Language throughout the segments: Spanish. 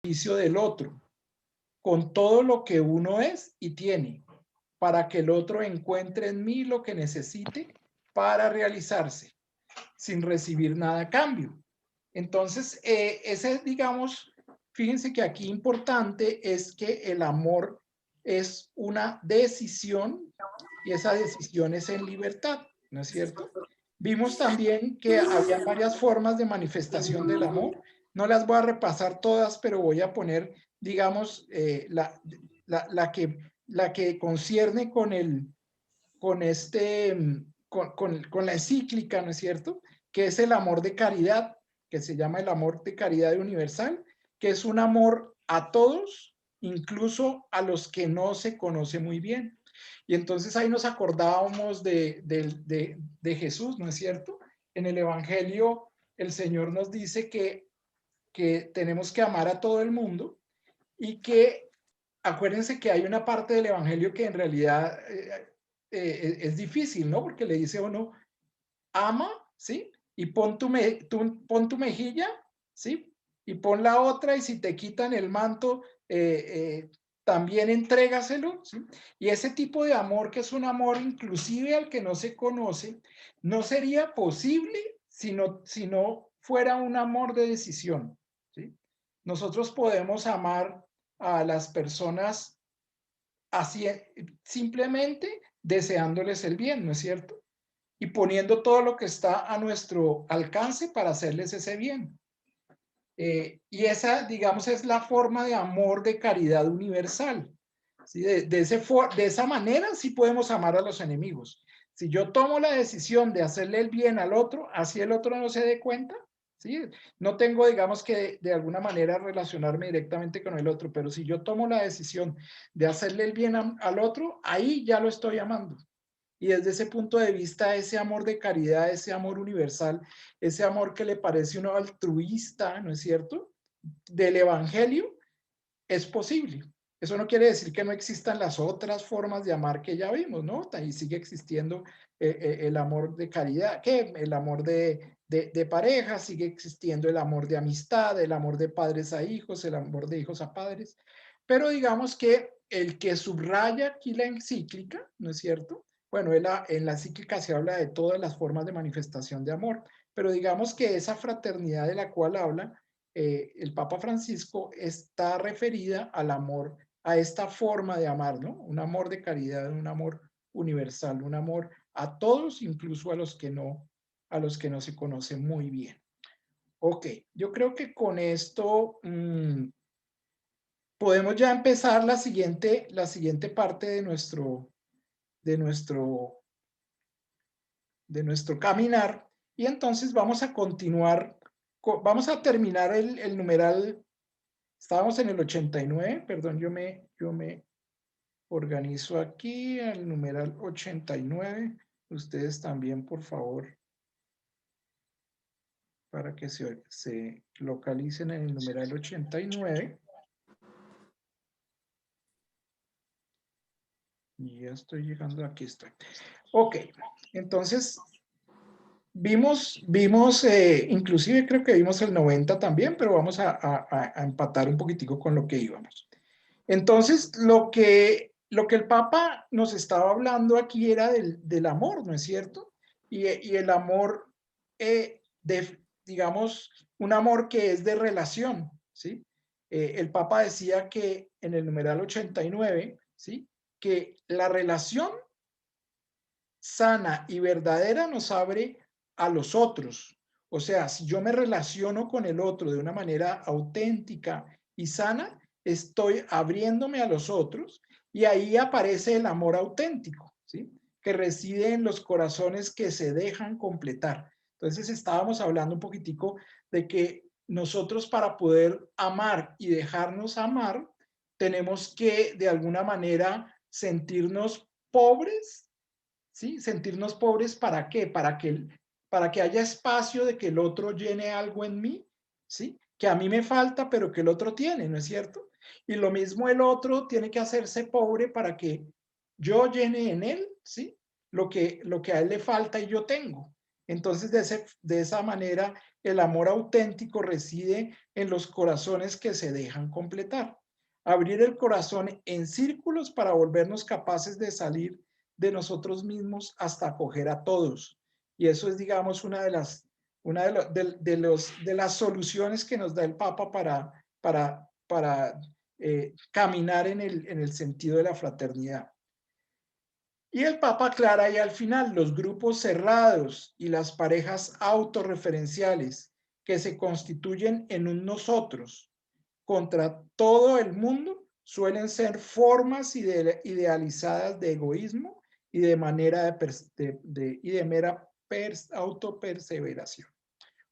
beneficio del otro, con todo lo que uno es y tiene, para que el otro encuentre en mí lo que necesite para realizarse, sin recibir nada a cambio. Entonces, ese, digamos, fíjense que aquí importante es que el amor es una decisión y esa decisión es en libertad, ¿no es cierto? Vimos también que había varias formas de manifestación del amor. No las voy a repasar todas, pero voy a poner, digamos, la que concierne con con la encíclica, ¿no es cierto? Que es el amor de caridad, que se llama el amor de caridad universal, que es un amor a todos, incluso a los que no se conoce muy bien. Y entonces ahí nos acordábamos de Jesús, ¿no es cierto? En el Evangelio el Señor nos dice que tenemos que amar a todo el mundo y que acuérdense que hay una parte del Evangelio que en realidad es difícil, ¿no? Porque le dice a uno, ama, ¿sí? Y pon tu mejilla, ¿sí? Y pon la otra y si te quitan el manto, también entrégaselo, ¿sí? Y ese tipo de amor, que es un amor inclusive al que no se conoce, no sería posible si no fuera un amor de decisión, ¿sí? Nosotros podemos amar a las personas así, simplemente deseándoles el bien, ¿no es cierto? Y poniendo todo lo que está a nuestro alcance para hacerles ese bien. Y esa, digamos, es la forma de amor de caridad universal. ¿Sí? De esa manera sí podemos amar a los enemigos. Si yo tomo la decisión de hacerle el bien al otro, así el otro no se dé cuenta, ¿sí? No tengo, digamos, que de alguna manera relacionarme directamente con el otro, pero si yo tomo la decisión de hacerle el bien al otro, ahí ya lo estoy amando. Y desde ese punto de vista, ese amor de caridad, ese amor universal, ese amor que le parece uno altruista, ¿no es cierto? Del Evangelio, es posible. Eso no quiere decir que no existan las otras formas de amar que ya vimos, ¿no? Ahí sigue existiendo el amor de caridad, que el amor de pareja, sigue existiendo el amor de amistad, el amor de padres a hijos, el amor de hijos a padres. Pero digamos que el que subraya aquí la encíclica, ¿no es cierto? Bueno, en la encíclica se habla de todas las formas de manifestación de amor, pero digamos que esa fraternidad de la cual habla el Papa Francisco está referida al amor, a esta forma de amar, ¿no? Un amor de caridad, un amor universal, un amor a todos, incluso a los que no se conocen muy bien. Ok, yo creo que con esto podemos ya empezar la siguiente parte de nuestro, de nuestro caminar y entonces vamos a continuar, vamos a terminar el numeral. Estábamos en el 89, perdón, yo me organizo aquí al numeral 89. Ustedes también, por favor, para que se localicen en el numeral 89. Y ya estoy llegando, aquí estoy. Ok, entonces vimos inclusive creo que vimos el 90 también, pero vamos a empatar un poquitico con lo que íbamos. Entonces, lo que el Papa nos estaba hablando aquí era del amor, ¿no es cierto? Y el amor, digamos, un amor que es de relación, ¿sí? El Papa decía que en el numeral 89, ¿sí? Que la relación sana y verdadera nos abre a los otros. O sea, si yo me relaciono con el otro de una manera auténtica y sana, estoy abriéndome a los otros y ahí aparece el amor auténtico, ¿sí? Que reside en los corazones que se dejan completar. Entonces estábamos hablando un poquitico de que nosotros para poder amar y dejarnos amar, tenemos que de alguna manera sentirnos pobres. ¿Sí? Sentirnos pobres, ¿para qué? Para que haya espacio de que el otro llene algo en mí, ¿sí? Que a mí me falta, pero que el otro tiene, ¿no es cierto? Y lo mismo el otro tiene que hacerse pobre para que yo llene en él, ¿sí? Lo que a él le falta y yo tengo. Entonces, de esa manera, el amor auténtico reside en los corazones que se dejan completar. Abrir el corazón en círculos para volvernos capaces de salir de nosotros mismos hasta acoger a todos. Y eso es, digamos, de las soluciones que nos da el Papa para caminar en el sentido de la fraternidad. Y el Papa aclara ahí al final, los grupos cerrados y las parejas autorreferenciales que se constituyen en un nosotros contra todo el mundo suelen ser formas idealizadas de egoísmo y de mera autoperseveración.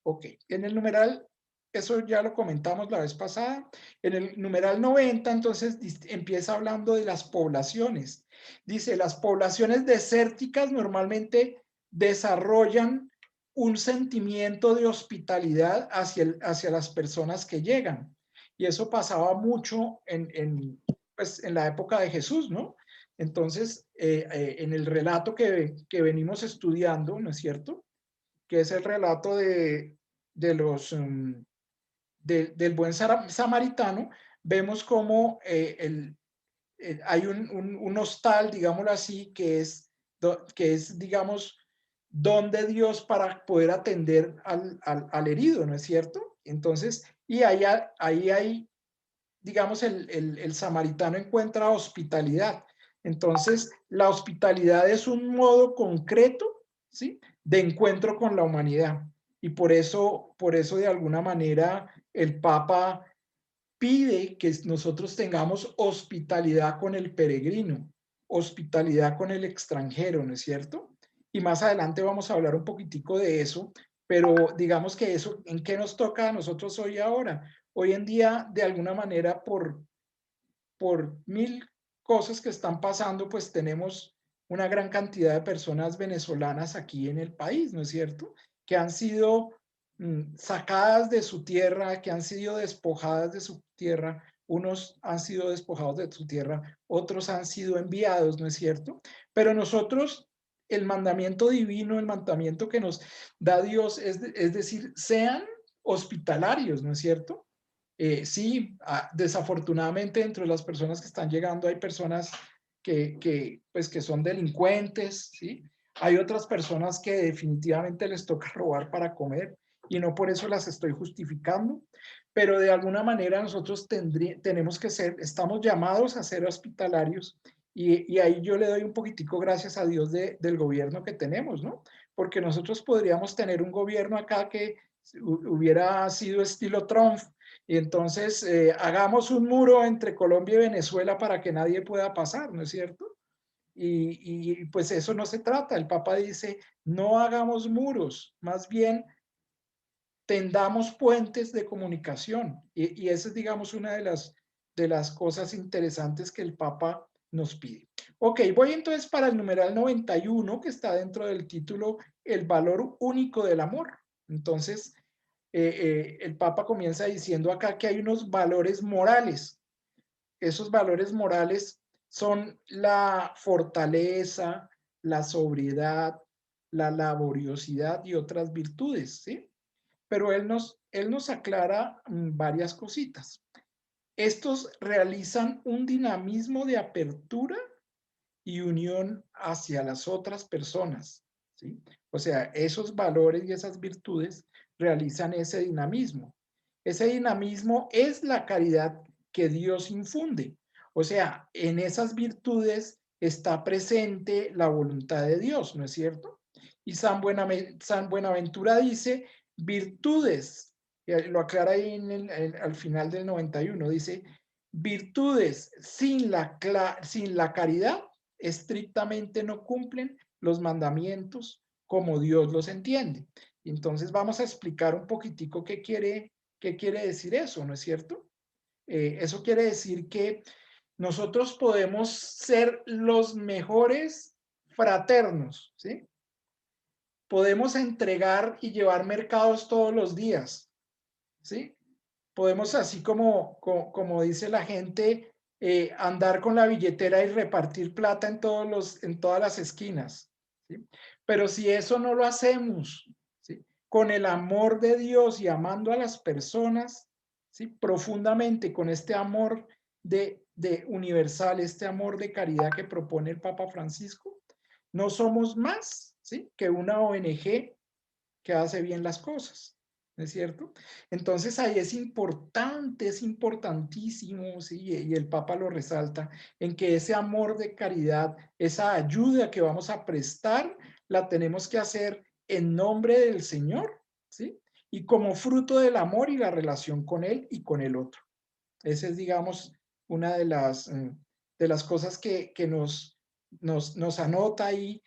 Ok, en el numeral, eso ya lo comentamos la vez pasada, en el numeral 90, entonces empieza hablando de las poblaciones. Dice, las poblaciones desérticas normalmente desarrollan un sentimiento de hospitalidad hacia las personas que llegan. Y eso pasaba mucho pues, en la época de Jesús, ¿no? Entonces, en el relato que venimos estudiando, ¿no es cierto? Que es el relato del buen samaritano, vemos cómo hay un hostal, digámoslo así, que es, digamos, don de Dios para poder atender al herido, ¿no es cierto? Entonces, y ahí hay, digamos, el samaritano encuentra hospitalidad. Entonces, la hospitalidad es un modo concreto, ¿sí?, de encuentro con la humanidad. Y por eso de alguna manera, el Papa pide que nosotros tengamos hospitalidad con el peregrino, hospitalidad con el extranjero, ¿no es cierto? Y más adelante vamos a hablar un poquitico de eso, pero digamos que eso, ¿en qué nos toca a nosotros hoy ahora? Hoy en día, de alguna manera, por mil cosas que están pasando, pues tenemos una gran cantidad de personas venezolanas aquí en el país, ¿no es cierto? Que han sido sacadas de su tierra, que han sido despojadas de su tierra. Unos han sido despojados de su tierra, otros han sido enviados, ¿no es cierto? Pero nosotros, el mandamiento divino, el mandamiento que nos da Dios, es decir, sean hospitalarios, ¿no es cierto? Sí, desafortunadamente entre las personas que están llegando hay personas pues, que son delincuentes, ¿sí? Hay otras personas que definitivamente les toca robar para comer y no por eso las estoy justificando, pero de alguna manera nosotros tenemos que estamos llamados a ser hospitalarios y ahí yo le doy un poquitico gracias a Dios del gobierno que tenemos, ¿no? Porque nosotros podríamos tener un gobierno acá que hubiera sido estilo Trump, y entonces hagamos un muro entre Colombia y Venezuela para que nadie pueda pasar, ¿no es cierto? Y pues eso no se trata. El Papa dice, no hagamos muros, más bien tendamos puentes de comunicación. Y esa es, digamos, una de las cosas interesantes que el Papa nos pide. Ok, voy entonces para el numeral 91, que está dentro del título El valor único del amor. Entonces, el Papa comienza diciendo acá que hay unos valores morales. Esos valores morales son la fortaleza, la sobriedad, la laboriosidad y otras virtudes, ¿sí? Pero él nos aclara varias cositas. Estos realizan un dinamismo de apertura y unión hacia las otras personas, ¿sí? O sea, esos valores y esas virtudes realizan ese dinamismo. Ese dinamismo es la caridad que Dios infunde. O sea, en esas virtudes está presente la voluntad de Dios, ¿no es cierto? Y San Buenaventura dice, virtudes, lo aclara ahí al final del 91, dice, virtudes sin la caridad estrictamente no cumplen los mandamientos como Dios los entiende. Entonces vamos a explicar un poquitico qué quiere decir eso, ¿no es cierto? Eso quiere decir que nosotros podemos ser los mejores fraternos, ¿sí? Podemos entregar y llevar mercados todos los días, ¿sí? Podemos, así como dice la gente, andar con la billetera y repartir plata en todas las esquinas, ¿sí? Pero si eso no lo hacemos, ¿sí? Con el amor de Dios y amando a las personas, ¿sí? Profundamente, con este amor de universal, este amor de caridad que propone el Papa Francisco, no somos más, ¿sí? Que una ONG que hace bien las cosas, ¿no es cierto? Entonces ahí es importantísimo, ¿sí? Y el Papa lo resalta, en que ese amor de caridad, esa ayuda que vamos a prestar, la tenemos que hacer en nombre del Señor, ¿sí? Y como fruto del amor y la relación con Él y con el otro. Esa es, digamos, una de las cosas que nos anota ahí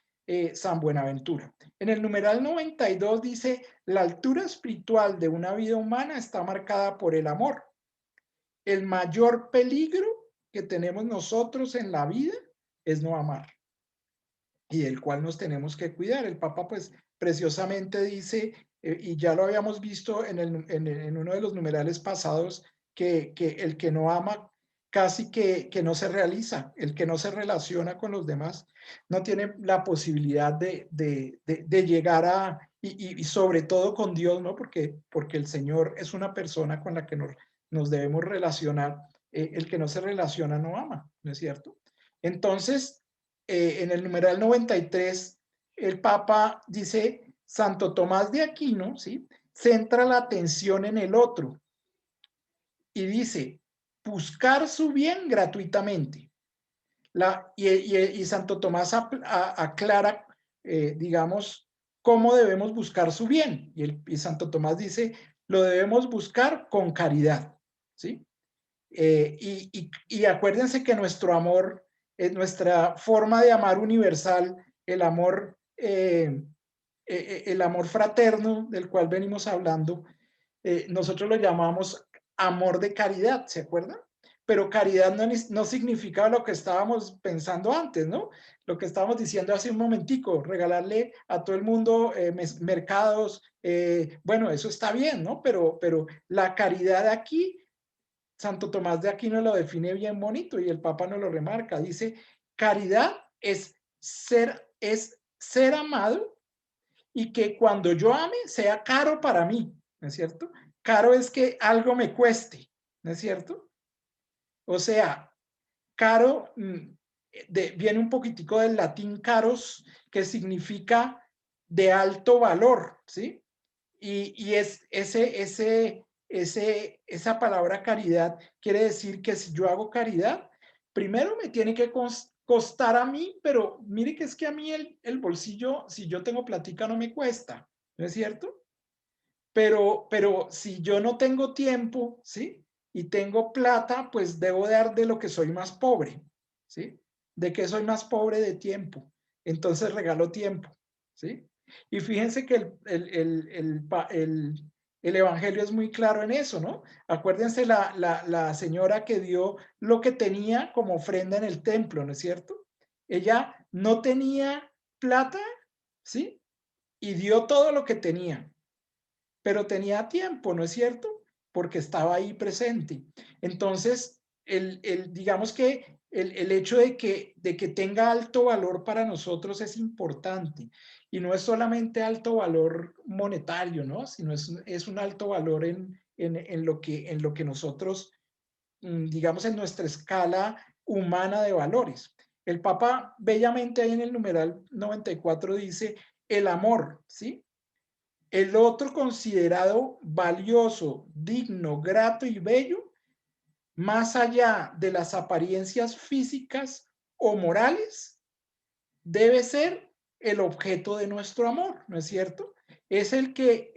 San Buenaventura. En el numeral 92 dice, la altura espiritual de una vida humana está marcada por el amor. El mayor peligro que tenemos nosotros en la vida es no amar y del cual nos tenemos que cuidar. El Papa, pues, preciosamente dice, y ya lo habíamos visto en uno de los numerales pasados, que el que no ama casi que no se realiza, el que no se relaciona con los demás, no tiene la posibilidad de llegar a, y sobre todo con Dios, ¿no? Porque el Señor es una persona con la que nos debemos relacionar. El que no se relaciona no ama, ¿no es cierto? Entonces, en el numeral 93, el Papa dice, Santo Tomás de Aquino, ¿sí? Centra la atención en el otro y dice, buscar su bien gratuitamente. Y Santo Tomás aclara, digamos, cómo debemos buscar su bien. Y Santo Tomás dice, lo debemos buscar con caridad, ¿sí? Y acuérdense que nuestro amor, nuestra forma de amar universal, el amor fraterno del cual venimos hablando, nosotros lo llamamos amor de caridad, ¿se acuerdan? Pero caridad no significa lo que estábamos pensando antes, ¿no? Lo que estábamos diciendo hace un momentico, regalarle a todo el mundo mercados, bueno, eso está bien, ¿no? Pero la caridad aquí Santo Tomás de Aquino lo define bien bonito y el Papa nos lo remarca. Dice, caridad es ser amado y que cuando yo ame sea caro para mí, ¿no es cierto? Caro es que algo me cueste, ¿no es cierto? O sea, caro viene un poquitico del latín caros, que significa de alto valor, ¿sí? Y es esa palabra caridad quiere decir que si yo hago caridad, primero me tiene que costar a mí, pero mire que es que a mí el bolsillo, si yo tengo platica, no me cuesta, ¿no es cierto? Pero si yo no tengo tiempo, ¿sí? Y tengo plata, pues debo dar de lo que soy más pobre, ¿sí? ¿De qué soy más pobre? De tiempo. Entonces regalo tiempo, ¿sí? Y fíjense que el Evangelio es muy claro en eso, ¿no? Acuérdense la señora que dio lo que tenía como ofrenda en el templo, ¿no es cierto? Ella no tenía plata, ¿sí? Y dio todo lo que tenía, pero tenía tiempo, ¿no es cierto? Porque estaba ahí presente. Entonces, digamos que el hecho de que tenga alto valor para nosotros es importante. Y no es solamente alto valor monetario, ¿no? Sino es un alto valor en lo que nosotros, digamos, en nuestra escala humana de valores. El Papa bellamente ahí en el numeral 94 dice, el amor, ¿sí? El otro considerado valioso, digno, grato y bello, más allá de las apariencias físicas o morales, debe ser el objeto de nuestro amor, ¿no es cierto? Es el que,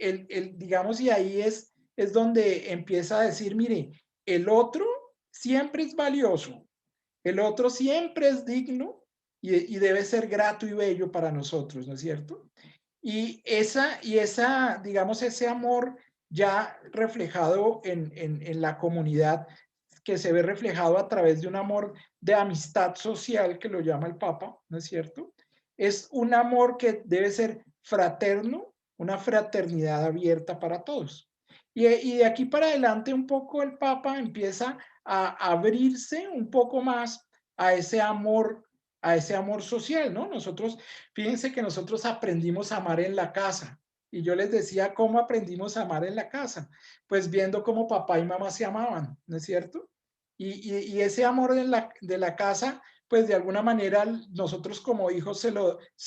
digamos, y ahí es donde empieza a decir, mire, el otro siempre es valioso, el otro siempre es digno y debe ser grato y bello para nosotros, ¿no es cierto? Digamos, ese amor ya reflejado en la comunidad, que se ve reflejado a través de un amor de amistad social, que lo llama el Papa, ¿no es cierto? Es un amor que debe ser fraterno, una fraternidad abierta para todos. Y de aquí para adelante un poco el Papa empieza a abrirse un poco más a ese amor a ese amor social, ¿no? Nosotros, fíjense que nosotros aprendimos a amar en la casa. Y yo les decía cómo aprendimos a amar en la casa, pues viendo cómo papá y mamá se amaban, ¿no es cierto? Y ese amor de la casa, pues de alguna manera nosotros como hijos se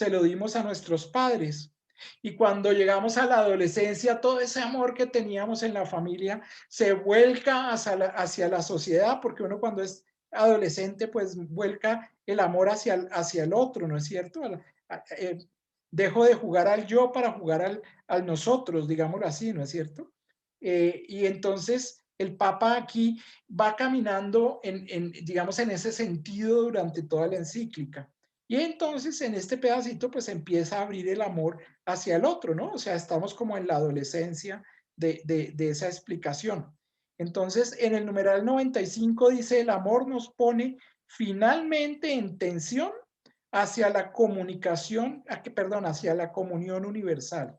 lo dimos a nuestros padres. Y cuando llegamos a la adolescencia, todo ese amor que teníamos en la familia se vuelca hacia la sociedad, porque uno cuando es adolescente, pues vuelca el amor hacia el otro, ¿no es cierto? Dejo de jugar al yo para jugar al nosotros, digámoslo así, ¿no es cierto? Y entonces el Papa aquí va caminando digamos, en ese sentido durante toda la encíclica. Y entonces en este pedacito pues empieza a abrir el amor hacia el otro, ¿no? O sea, estamos como en la adolescencia de esa explicación. Entonces, en el numeral 95 dice, el amor nos pone finalmente en tensión hacia la comunicación, perdón, hacia la comunión universal.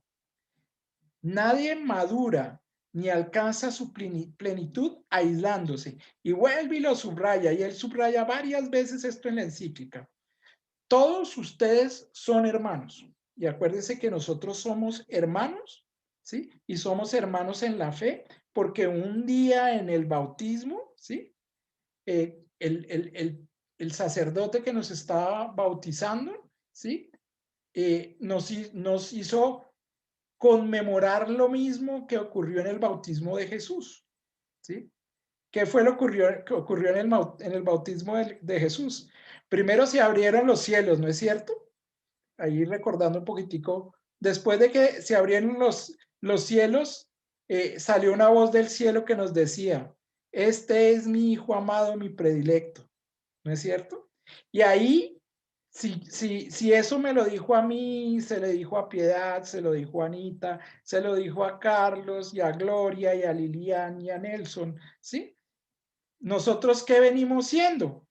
Nadie madura ni alcanza su plenitud aislándose. Y vuelve y lo subraya, y él subraya varias veces esto en la encíclica. Todos ustedes son hermanos. Y acuérdense que nosotros somos hermanos, ¿sí? Y somos hermanos en la fe, porque un día en el bautismo, ¿sí? El sacerdote que nos estaba bautizando, ¿sí? Nos hizo conmemorar lo mismo que ocurrió en el bautismo de Jesús, ¿sí? ¿Qué fue lo que ocurrió en el bautismo de Jesús? Primero se abrieron los cielos, ¿no es cierto? Ahí recordando un poquitico, después de que se abrieron los cielos, salió una voz del cielo que nos decía, este es mi hijo amado, mi predilecto, ¿no es cierto? Y ahí, si eso me lo dijo a mí, se le dijo a Piedad, se lo dijo a Anita, se lo dijo a Carlos y a Gloria y a Lilian y a Nelson, ¿sí? ¿Nosotros qué venimos siendo?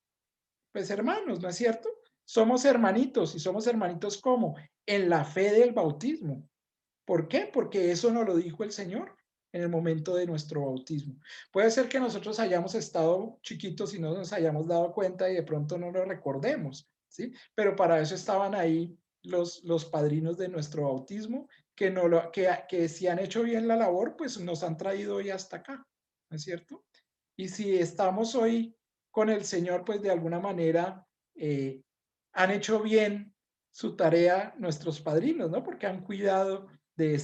Pues hermanos, ¿no es cierto? Somos hermanitos y somos hermanitos ¿cómo? En la fe del bautismo. ¿Por qué? Porque eso nos lo dijo el Señor en el momento de nuestro bautismo. Puede ser que nosotros hayamos estado chiquitos y no nos hayamos dado cuenta y de pronto no lo recordemos, ¿sí? Pero para eso estaban ahí los padrinos de nuestro bautismo que, no lo, que si han hecho bien la labor, pues nos han traído hoy hasta acá, ¿no es cierto? Y si estamos hoy con el Señor, pues de alguna manera han hecho bien su tarea nuestros padrinos, ¿no? Porque han cuidado de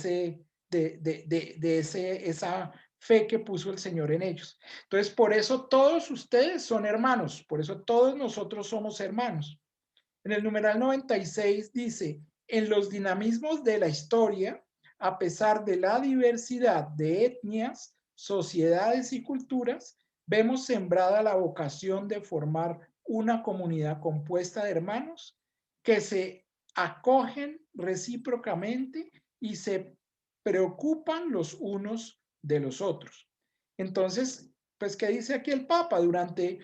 esa fe que puso el Señor en ellos. Entonces, por eso todos ustedes son hermanos, por eso todos nosotros somos hermanos. En el numeral 96 dice, en los dinamismos de la historia, a pesar de la diversidad de etnias, sociedades y culturas, vemos sembrada la vocación de formar una comunidad compuesta de hermanos que se acogen recíprocamente y se preocupan los unos de los otros. Entonces, pues, ¿qué dice aquí el Papa? Durante,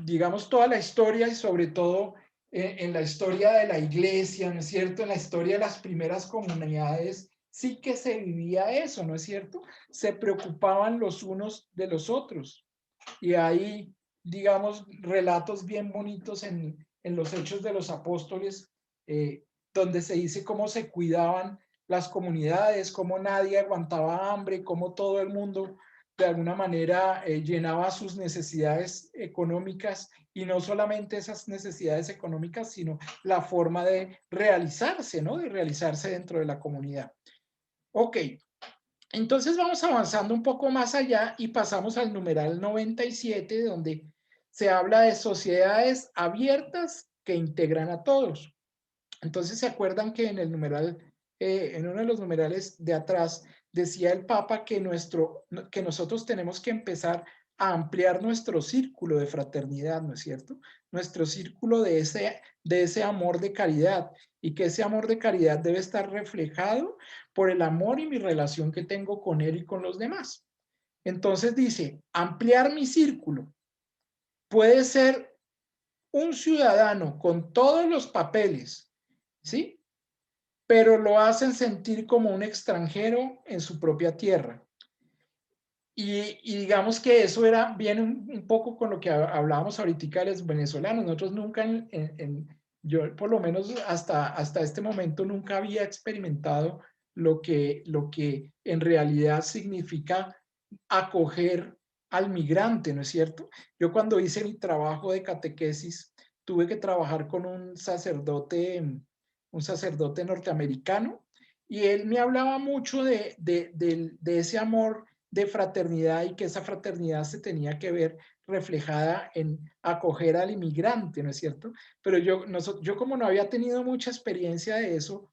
digamos, toda la historia y sobre todo en la historia de la iglesia, ¿no es cierto? En la historia de las primeras comunidades, sí que se vivía eso, ¿no es cierto? Se preocupaban los unos de los otros. Y hay, digamos, relatos bien bonitos en los Hechos de los Apóstoles, donde se dice cómo se cuidaban las comunidades, cómo nadie aguantaba hambre, cómo todo el mundo de alguna manera llenaba sus necesidades económicas y no solamente esas necesidades económicas, sino la forma de realizarse, ¿no? De realizarse dentro de la comunidad. Ok, entonces vamos avanzando un poco más allá y pasamos al numeral 97, donde se habla de sociedades abiertas que integran a todos. Entonces, ¿se acuerdan que en el numeral, en uno de los numerales de atrás, decía el Papa que nosotros tenemos que empezar a ampliar nuestro círculo de fraternidad, ¿no es cierto? Nuestro círculo de ese amor de caridad, y que ese amor de caridad debe estar reflejado por el amor y mi relación que tengo con él y con los demás. Entonces dice, ampliar mi círculo puede ser un ciudadano con todos los papeles, ¿sí? Pero lo hacen sentir como un extranjero en su propia tierra. y digamos que eso era, viene un poco con lo que hablábamos ahorita de los venezolanos. Nosotros nunca, yo por lo menos hasta este momento nunca había experimentado lo que en realidad significa acoger al migrante, ¿no es cierto? Yo cuando hice mi trabajo de catequesis, tuve que trabajar con un sacerdote norteamericano, y él me hablaba mucho de ese amor de fraternidad, y que esa fraternidad se tenía que ver reflejada en acoger al inmigrante, ¿no es cierto? Pero yo como no había tenido mucha experiencia de eso,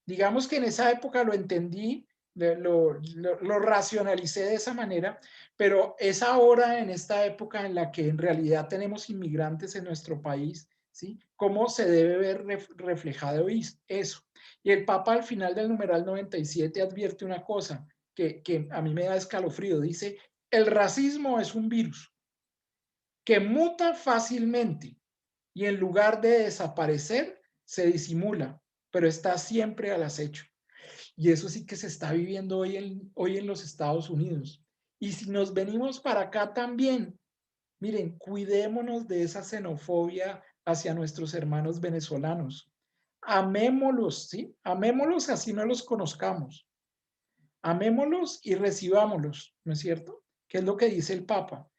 digamos que en esa época lo entendí, lo racionalicé de esa manera, pero es ahora, en esta época en la que en realidad tenemos inmigrantes en nuestro país, ¿sí? ¿Cómo se debe ver reflejado eso? Y el Papa al final del numeral 97 advierte una cosa que a mí me da escalofrío. Dice, el racismo es un virus que muta fácilmente y en lugar de desaparecer, se disimula, pero está siempre al acecho. Y eso sí que se está viviendo hoy en los Estados Unidos. Y si nos venimos para acá también, miren, cuidémonos de esa xenofobia hacia nuestros hermanos venezolanos. Amémoslos, ¿sí? Amémoslos así no los conozcamos. Amémoslos y recibámoslos, ¿no es cierto? Que es lo que dice el Papa.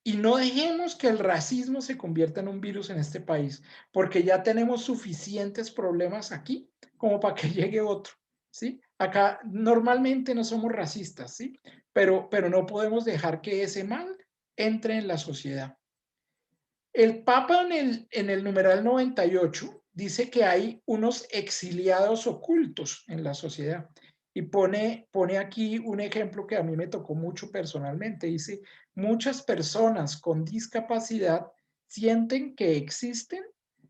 Y no dejemos que el racismo se convierta en un virus en este país, porque ya tenemos suficientes problemas aquí como para que llegue otro, ¿sí? Acá normalmente no somos racistas, ¿sí? Pero no podemos dejar que ese mal entre en la sociedad. El Papa en el numeral 98 dice que hay unos exiliados ocultos en la sociedad, y pone aquí un ejemplo que a mí me tocó mucho personalmente. Dice, muchas personas con discapacidad sienten que existen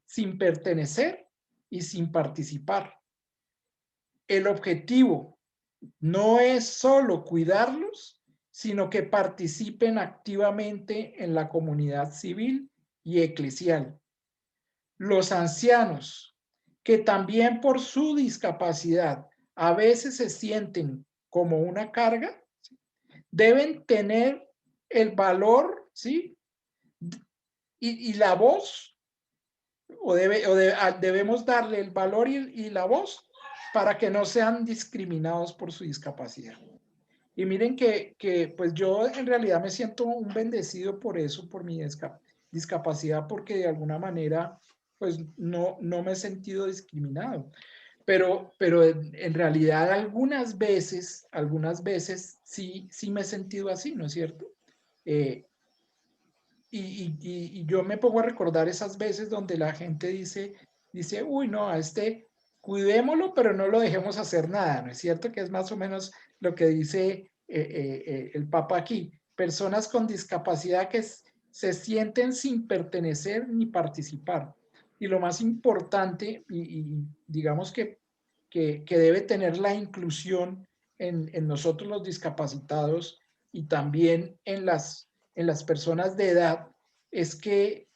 sin pertenecer y sin participar. El objetivo no es solo cuidarlos, sino que participen activamente en la comunidad civil y eclesial. Los ancianos, que también por su discapacidad a veces se sienten como una carga, deben tener el valor, ¿sí? Y la voz, debemos darle el valor y la voz para que no sean discriminados por su discapacidad. Y miren pues yo en realidad me siento un bendecido por eso, por mi discapacidad, porque de alguna manera pues no me he sentido discriminado. Pero en realidad algunas veces sí me he sentido así, ¿no es cierto? Eh, y yo me pongo a recordar esas veces donde la gente dice, uy, no, a este cuidémoslo, pero no lo dejemos hacer nada, ¿no es cierto? Que es más o menos lo que dice el Papa aquí. Personas con discapacidad que se sienten sin pertenecer ni participar. Y lo más importante, y digamos que debe tener la inclusión en nosotros los discapacitados, y también en las personas de edad, es que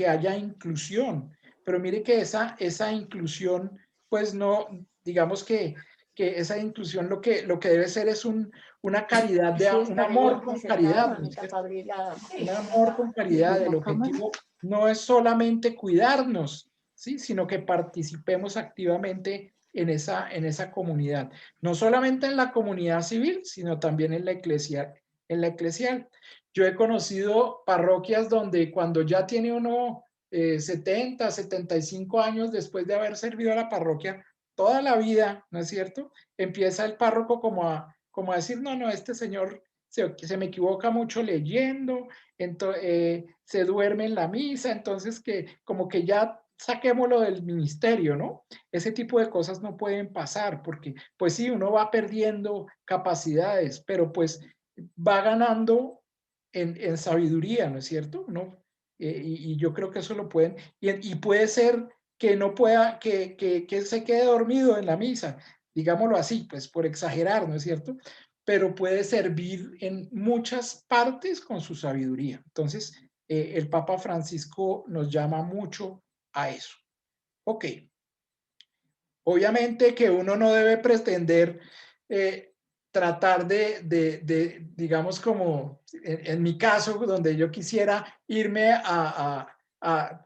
haya inclusión. Pero mire que esa inclusión, pues no, digamos que esa inclusión lo que debe ser es una caridad, Sí, un está amor bien, con José, caridad, ¿no es mamita cierto? Gabriela. Un amor con caridad. El objetivo no es solamente cuidarnos, ¿sí? Sino que participemos activamente en esa comunidad. No solamente en la comunidad civil, sino también en la iglesia, en la eclesial. Yo he conocido parroquias donde cuando ya tiene uno 70, 75 años después de haber servido a la parroquia toda la vida, ¿no es cierto? Empieza el párroco como a decir, no, no, este señor se me equivoca mucho leyendo, se duerme en la misa, entonces que como que ya saquémoslo del ministerio, ¿no? Ese tipo de cosas no pueden pasar, porque pues sí, uno va perdiendo capacidades, pero pues va ganando en sabiduría, ¿no es cierto? ¿No? Y yo creo que eso lo pueden, y puede ser que no pueda, que se quede dormido en la misa, digámoslo así, pues por exagerar, ¿no es cierto? Pero puede servir en muchas partes con su sabiduría. Entonces, el Papa Francisco nos llama mucho a eso. Ok, obviamente que uno no debe pretender tratar digamos, como en mi caso, donde yo quisiera irme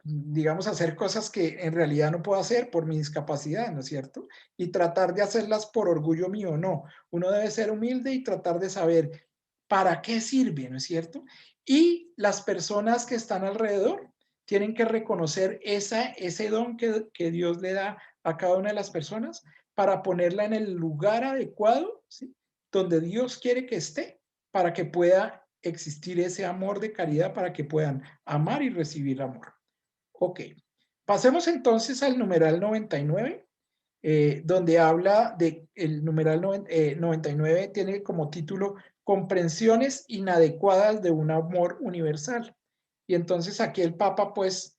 digamos, hacer cosas que en realidad no puedo hacer por mi discapacidad, ¿no es cierto? Y tratar de hacerlas por orgullo mío, no. Uno debe ser humilde y tratar de saber para qué sirve, ¿no es cierto? Y las personas que están alrededor tienen que reconocer ese don que Dios le da a cada una de las personas para ponerla en el lugar adecuado, ¿sí? Donde Dios quiere que esté, para que pueda existir ese amor de caridad, para que puedan amar y recibir amor. Ok, pasemos entonces al numeral 99, donde habla de el numeral 99, tiene como título comprensiones inadecuadas de un amor universal. Y entonces aquí el Papa pues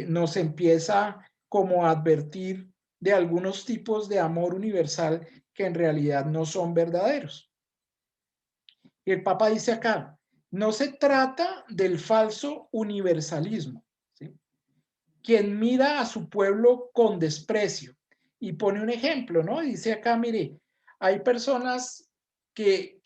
nos empieza como a advertir de algunos tipos de amor universal que en realidad no son verdaderos. Y el Papa dice acá, no se trata del falso universalismo, ¿sí? Quien mira a su pueblo con desprecio. Y pone un ejemplo, ¿no? Dice acá, mire, hay personas que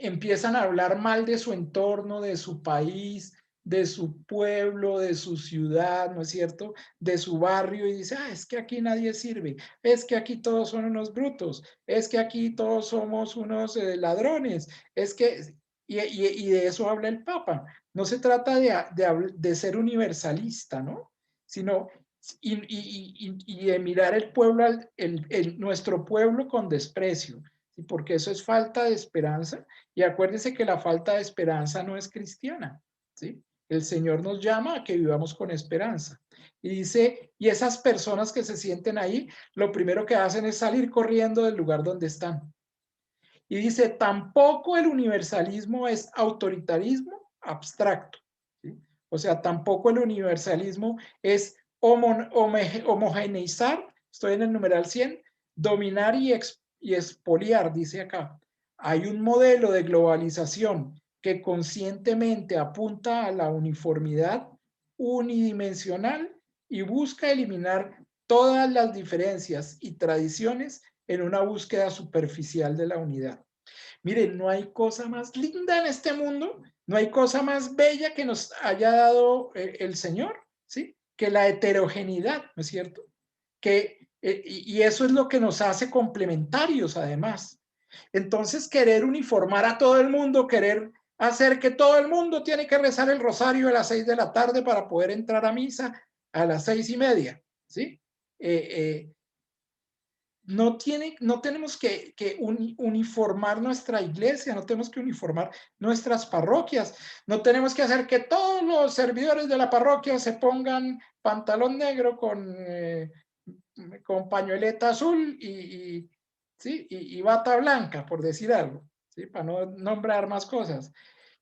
empiezan a hablar mal de su entorno, de su país, de su pueblo, de su ciudad, ¿no es cierto? De su barrio y dice, es que aquí nadie sirve, es que aquí todos son unos brutos, es que aquí todos somos unos ladrones, es que, y de eso habla el Papa. No se trata de ser universalista, ¿no? Sino y de mirar el pueblo, nuestro pueblo con desprecio, ¿sí? Porque eso es falta de esperanza. Y acuérdense que la falta de esperanza no es cristiana, ¿sí? El Señor nos llama a que vivamos con esperanza. Y dice, y esas personas que se sienten ahí, lo primero que hacen es salir corriendo del lugar donde están. Y dice, tampoco el universalismo es autoritarismo abstracto, ¿sí? O sea, tampoco el universalismo es homogeneizar, estoy en el numeral 100, dominar y expoliar, dice acá. Hay un modelo de globalización que conscientemente apunta a la uniformidad unidimensional y busca eliminar todas las diferencias y tradiciones en una búsqueda superficial de la unidad. Miren, no hay cosa más linda en este mundo, no hay cosa más bella que nos haya dado el Señor, ¿sí? Que la heterogeneidad, ¿no es cierto? Y eso es lo que nos hace complementarios, además. Entonces, querer uniformar a todo el mundo, querer hacer que todo el mundo tiene que rezar el rosario a las 6 de la tarde para poder entrar a misa a las 6:30, ¿sí? No tenemos que uniformar nuestra iglesia, no tenemos que uniformar nuestras parroquias, no tenemos que hacer que todos los servidores de la parroquia se pongan pantalón negro con pañueleta azul ¿sí? y bata blanca, por decir algo, ¿sí? Para no nombrar más cosas.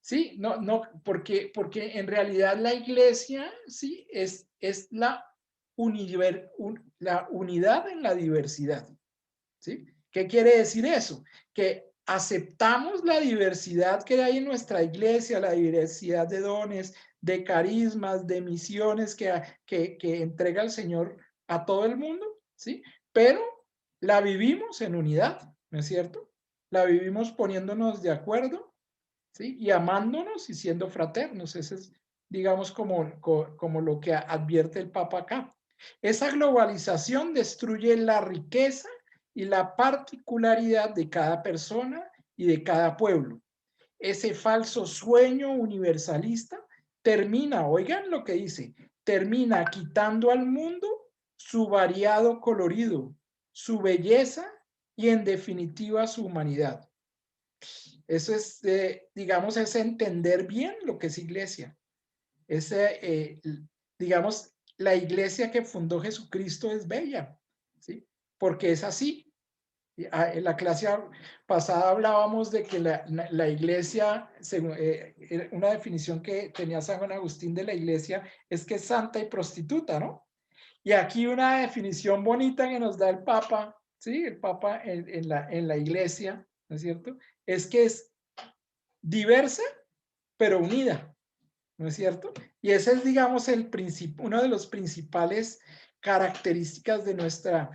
Sí, no, porque en realidad la iglesia, sí, es la unidad en la diversidad, ¿sí? ¿Qué quiere decir eso? Que aceptamos la diversidad que hay en nuestra iglesia, la diversidad de dones, de carismas, de misiones que entrega el Señor a todo el mundo, ¿sí? Pero la vivimos en unidad, ¿no es cierto? La vivimos poniéndonos de acuerdo, ¿sí? Y amándonos y siendo fraternos. Ese es, digamos, como lo que advierte el Papa acá. Esa globalización destruye la riqueza y la particularidad de cada persona y de cada pueblo. Ese falso sueño universalista termina, oigan lo que dice, termina quitando al mundo su variado colorido, su belleza y en definitiva su humanidad. Eso es, digamos, es entender bien lo que es iglesia. Digamos, la iglesia que fundó Jesucristo es bella, ¿sí? Porque es así. En la clase pasada hablábamos de que la iglesia, una definición que tenía San Juan Agustín de la iglesia es que es santa y prostituta, ¿no? Y aquí una definición bonita que nos da el Papa, ¿sí? El Papa en la iglesia, ¿no es cierto? Es que es diversa, pero unida, ¿no es cierto? Y ese es, digamos, uno de los principales características de nuestra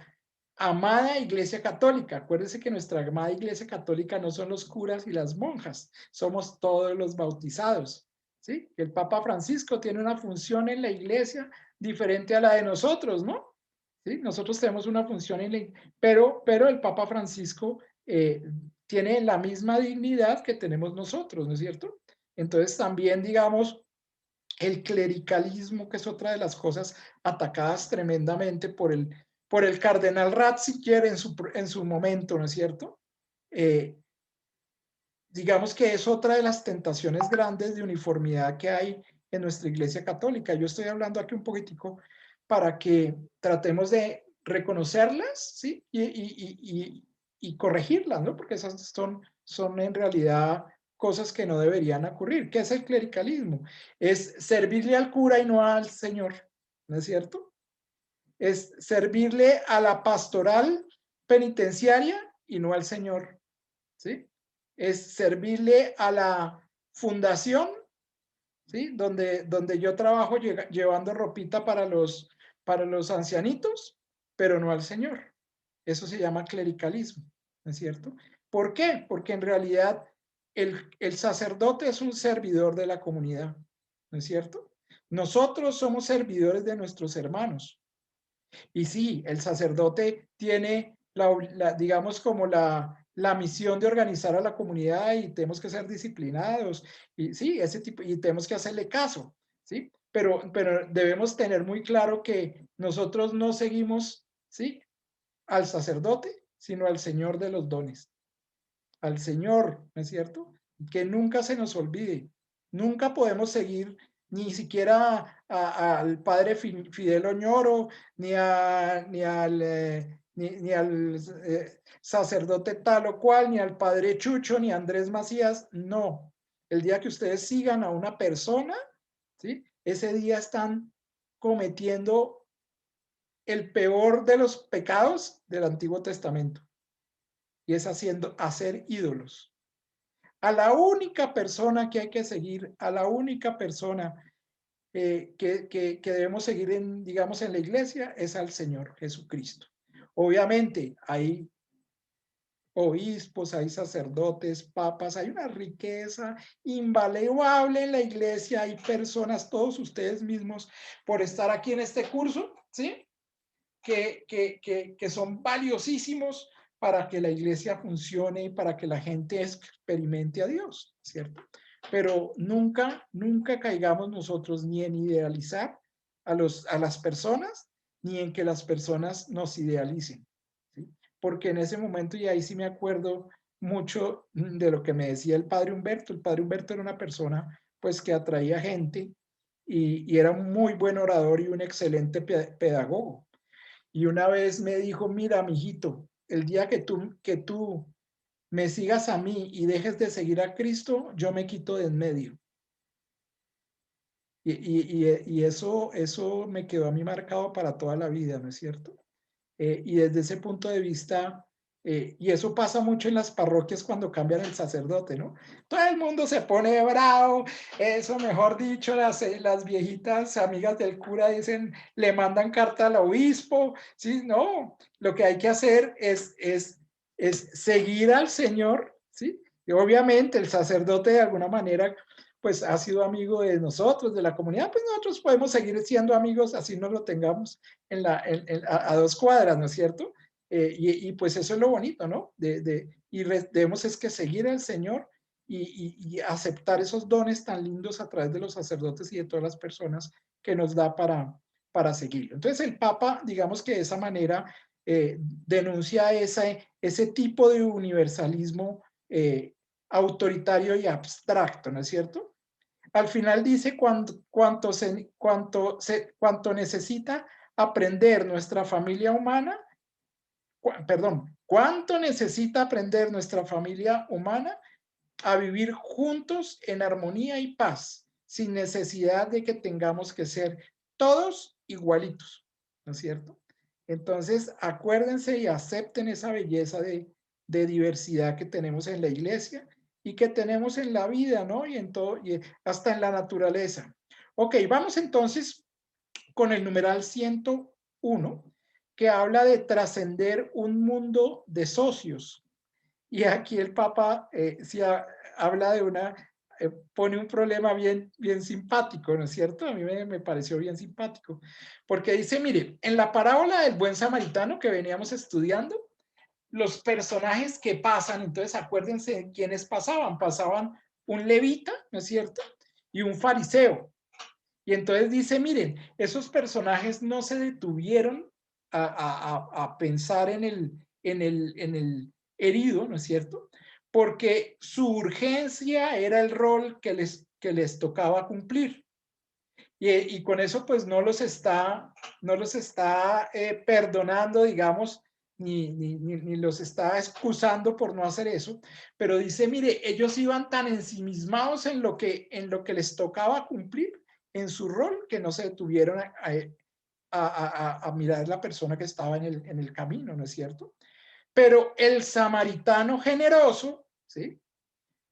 amada Iglesia Católica. Acuérdense que nuestra amada Iglesia Católica no son los curas y las monjas, somos todos los bautizados. ¿Sí? El Papa Francisco tiene una función en la Iglesia diferente a la de nosotros, ¿no? ¿Sí? Nosotros tenemos una función pero el Papa Francisco tiene la misma dignidad que tenemos nosotros, ¿no es cierto? Entonces también, digamos, el clericalismo, que es otra de las cosas atacadas tremendamente por el cardenal Ratzinger en su momento, ¿no es cierto? Digamos que es otra de las tentaciones grandes de uniformidad que hay en nuestra Iglesia Católica. Yo estoy hablando aquí un poquitico para que tratemos de reconocerlas, ¿sí? Y corregirlas, ¿no? Porque esas son en realidad cosas que no deberían ocurrir. ¿Qué es el clericalismo? Es servirle al cura y no al Señor, ¿no es cierto? Es servirle a la pastoral penitenciaria y no al Señor, ¿sí? Es servirle a la fundación, ¿sí? Donde yo trabajo llevando ropita para los ancianitos, pero no al Señor. Eso se llama clericalismo, ¿no es cierto? ¿Por qué? Porque en realidad el sacerdote es un servidor de la comunidad, ¿no es cierto? Nosotros somos servidores de nuestros hermanos. Y sí, el sacerdote tiene, digamos, como la misión de organizar a la comunidad y tenemos que ser disciplinados. Y sí, ese tipo, y tenemos que hacerle caso, ¿sí? Pero debemos tener muy claro que nosotros no seguimos, ¿sí? Al sacerdote, sino al Señor de los dones, al Señor, ¿no es cierto? Que nunca se nos olvide. Nunca podemos seguir ni siquiera al padre Fidel Oñoro, ni al sacerdote tal o cual, ni al padre Chucho, ni a Andrés Macías. No. El día que ustedes sigan a una persona, ¿sí? Ese día están cometiendo el peor de los pecados del Antiguo Testamento, y es hacer ídolos. A la única persona que hay que seguir, a la única persona que debemos seguir digamos, en la iglesia es al Señor Jesucristo. Obviamente hay obispos, hay sacerdotes, papas, hay una riqueza invaluable en la iglesia, hay personas, todos ustedes mismos, por estar aquí en este curso, ¿sí? Que son valiosísimos para que la iglesia funcione y para que la gente experimente a Dios, ¿cierto? Pero nunca, nunca caigamos nosotros ni en idealizar a las personas, ni en que las personas nos idealicen, ¿sí? Porque en ese momento, y ahí sí me acuerdo mucho de lo que me decía el padre Humberto. El padre Humberto era una persona pues que atraía gente y era un muy buen orador y un excelente pedagogo. Y una vez me dijo, mira, mijito, el día que tú me sigas a mí y dejes de seguir a Cristo, yo me quito de en medio. Y eso me quedó a mí marcado para toda la vida, ¿no es cierto? Y desde ese punto de vista, y eso pasa mucho en las parroquias cuando cambian el sacerdote, ¿no? Todo el mundo se pone bravo, eso mejor dicho, las viejitas amigas del cura dicen, le mandan carta al obispo, ¿sí? No, lo que hay que hacer es seguir al Señor, ¿sí? Y obviamente el sacerdote de alguna manera pues ha sido amigo de nosotros, de la comunidad, pues nosotros podemos seguir siendo amigos así no lo tengamos a 2 cuadras, ¿no es cierto? Pues eso es lo bonito, ¿no? Debemos es que seguir al Señor y aceptar esos dones tan lindos a través de los sacerdotes y de todas las personas que nos da para seguirlo. Entonces el Papa, digamos que de esa manera denuncia ese tipo de universalismo autoritario y abstracto, ¿no es cierto? Al final dice cuánto necesita aprender nuestra familia humana, cuánto necesita aprender nuestra familia humana a vivir juntos en armonía y paz, sin necesidad de que tengamos que ser todos igualitos, ¿no es cierto? Entonces, acuérdense y acepten esa belleza de diversidad que tenemos en la iglesia y que tenemos en la vida, ¿no? Y en todo, y hasta en la naturaleza. Ok, vamos entonces con el numeral 101, que habla de trascender un mundo de socios. Y aquí el Papa sí habla de pone un problema bien, bien simpático, ¿no es cierto? A mí me pareció bien simpático, porque dice, mire, en la parábola del buen samaritano que veníamos estudiando, los personajes que pasan, entonces acuérdense de quiénes pasaban un levita, ¿no es cierto? Y un fariseo. Y entonces dice, miren, esos personajes no se detuvieron a pensar en el herido, ¿no es cierto? Porque su urgencia era el rol que les tocaba cumplir. Y con eso pues no los está perdonando, digamos, ni los está excusando por no hacer eso, pero dice, mire, ellos iban tan ensimismados en lo que les tocaba cumplir en su rol que no se detuvieron a mirar la persona que estaba en el camino, ¿no es cierto? Pero el samaritano generoso, ¿sí?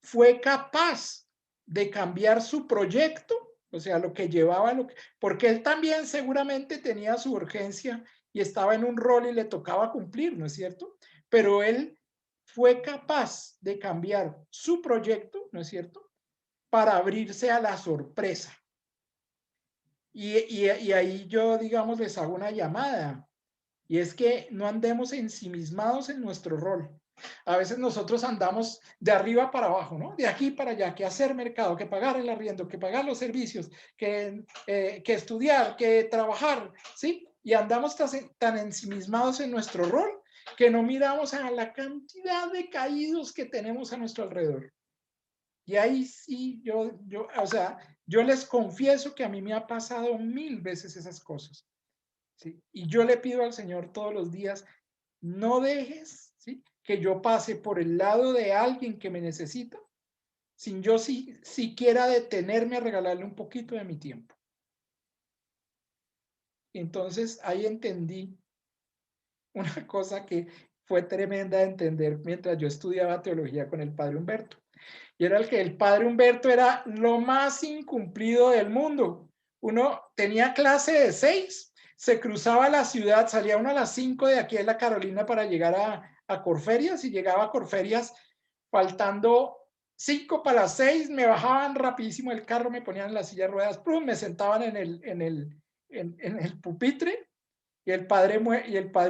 Fue capaz de cambiar su proyecto, o sea, lo que llevaba, porque él también seguramente tenía su urgencia y estaba en un rol y le tocaba cumplir, ¿no es cierto? Pero él fue capaz de cambiar su proyecto, ¿no es cierto? Para abrirse a la sorpresa. Y ahí yo, digamos, les hago una llamada. Y es que no andemos ensimismados en nuestro rol. A veces nosotros andamos de arriba para abajo, ¿no? De aquí para allá, que hacer mercado, que pagar el arriendo, que pagar los servicios, que estudiar, que trabajar, ¿sí? Y andamos tan ensimismados en nuestro rol que no miramos a la cantidad de caídos que tenemos a nuestro alrededor. Y ahí sí, o sea, yo les confieso que a mí me ha pasado 1000 veces esas cosas. ¿Sí? Y yo le pido al Señor todos los días, no dejes, ¿sí? Que yo pase por el lado de alguien que me necesita, sin yo siquiera detenerme a regalarle un poquito de mi tiempo. Entonces ahí entendí una cosa que fue tremenda de entender mientras yo estudiaba teología con el padre Humberto. Y era que el padre Humberto era lo más incumplido del mundo. Uno tenía clase de 6, se cruzaba la ciudad, salía uno a las 5 de aquí de la Carolina para llegar a Corferias y llegaba a Corferias faltando 5 para las 6, me bajaban rapidísimo el carro, me ponían en la silla de ruedas, ¡prum! Me sentaban en el pupitre y el padre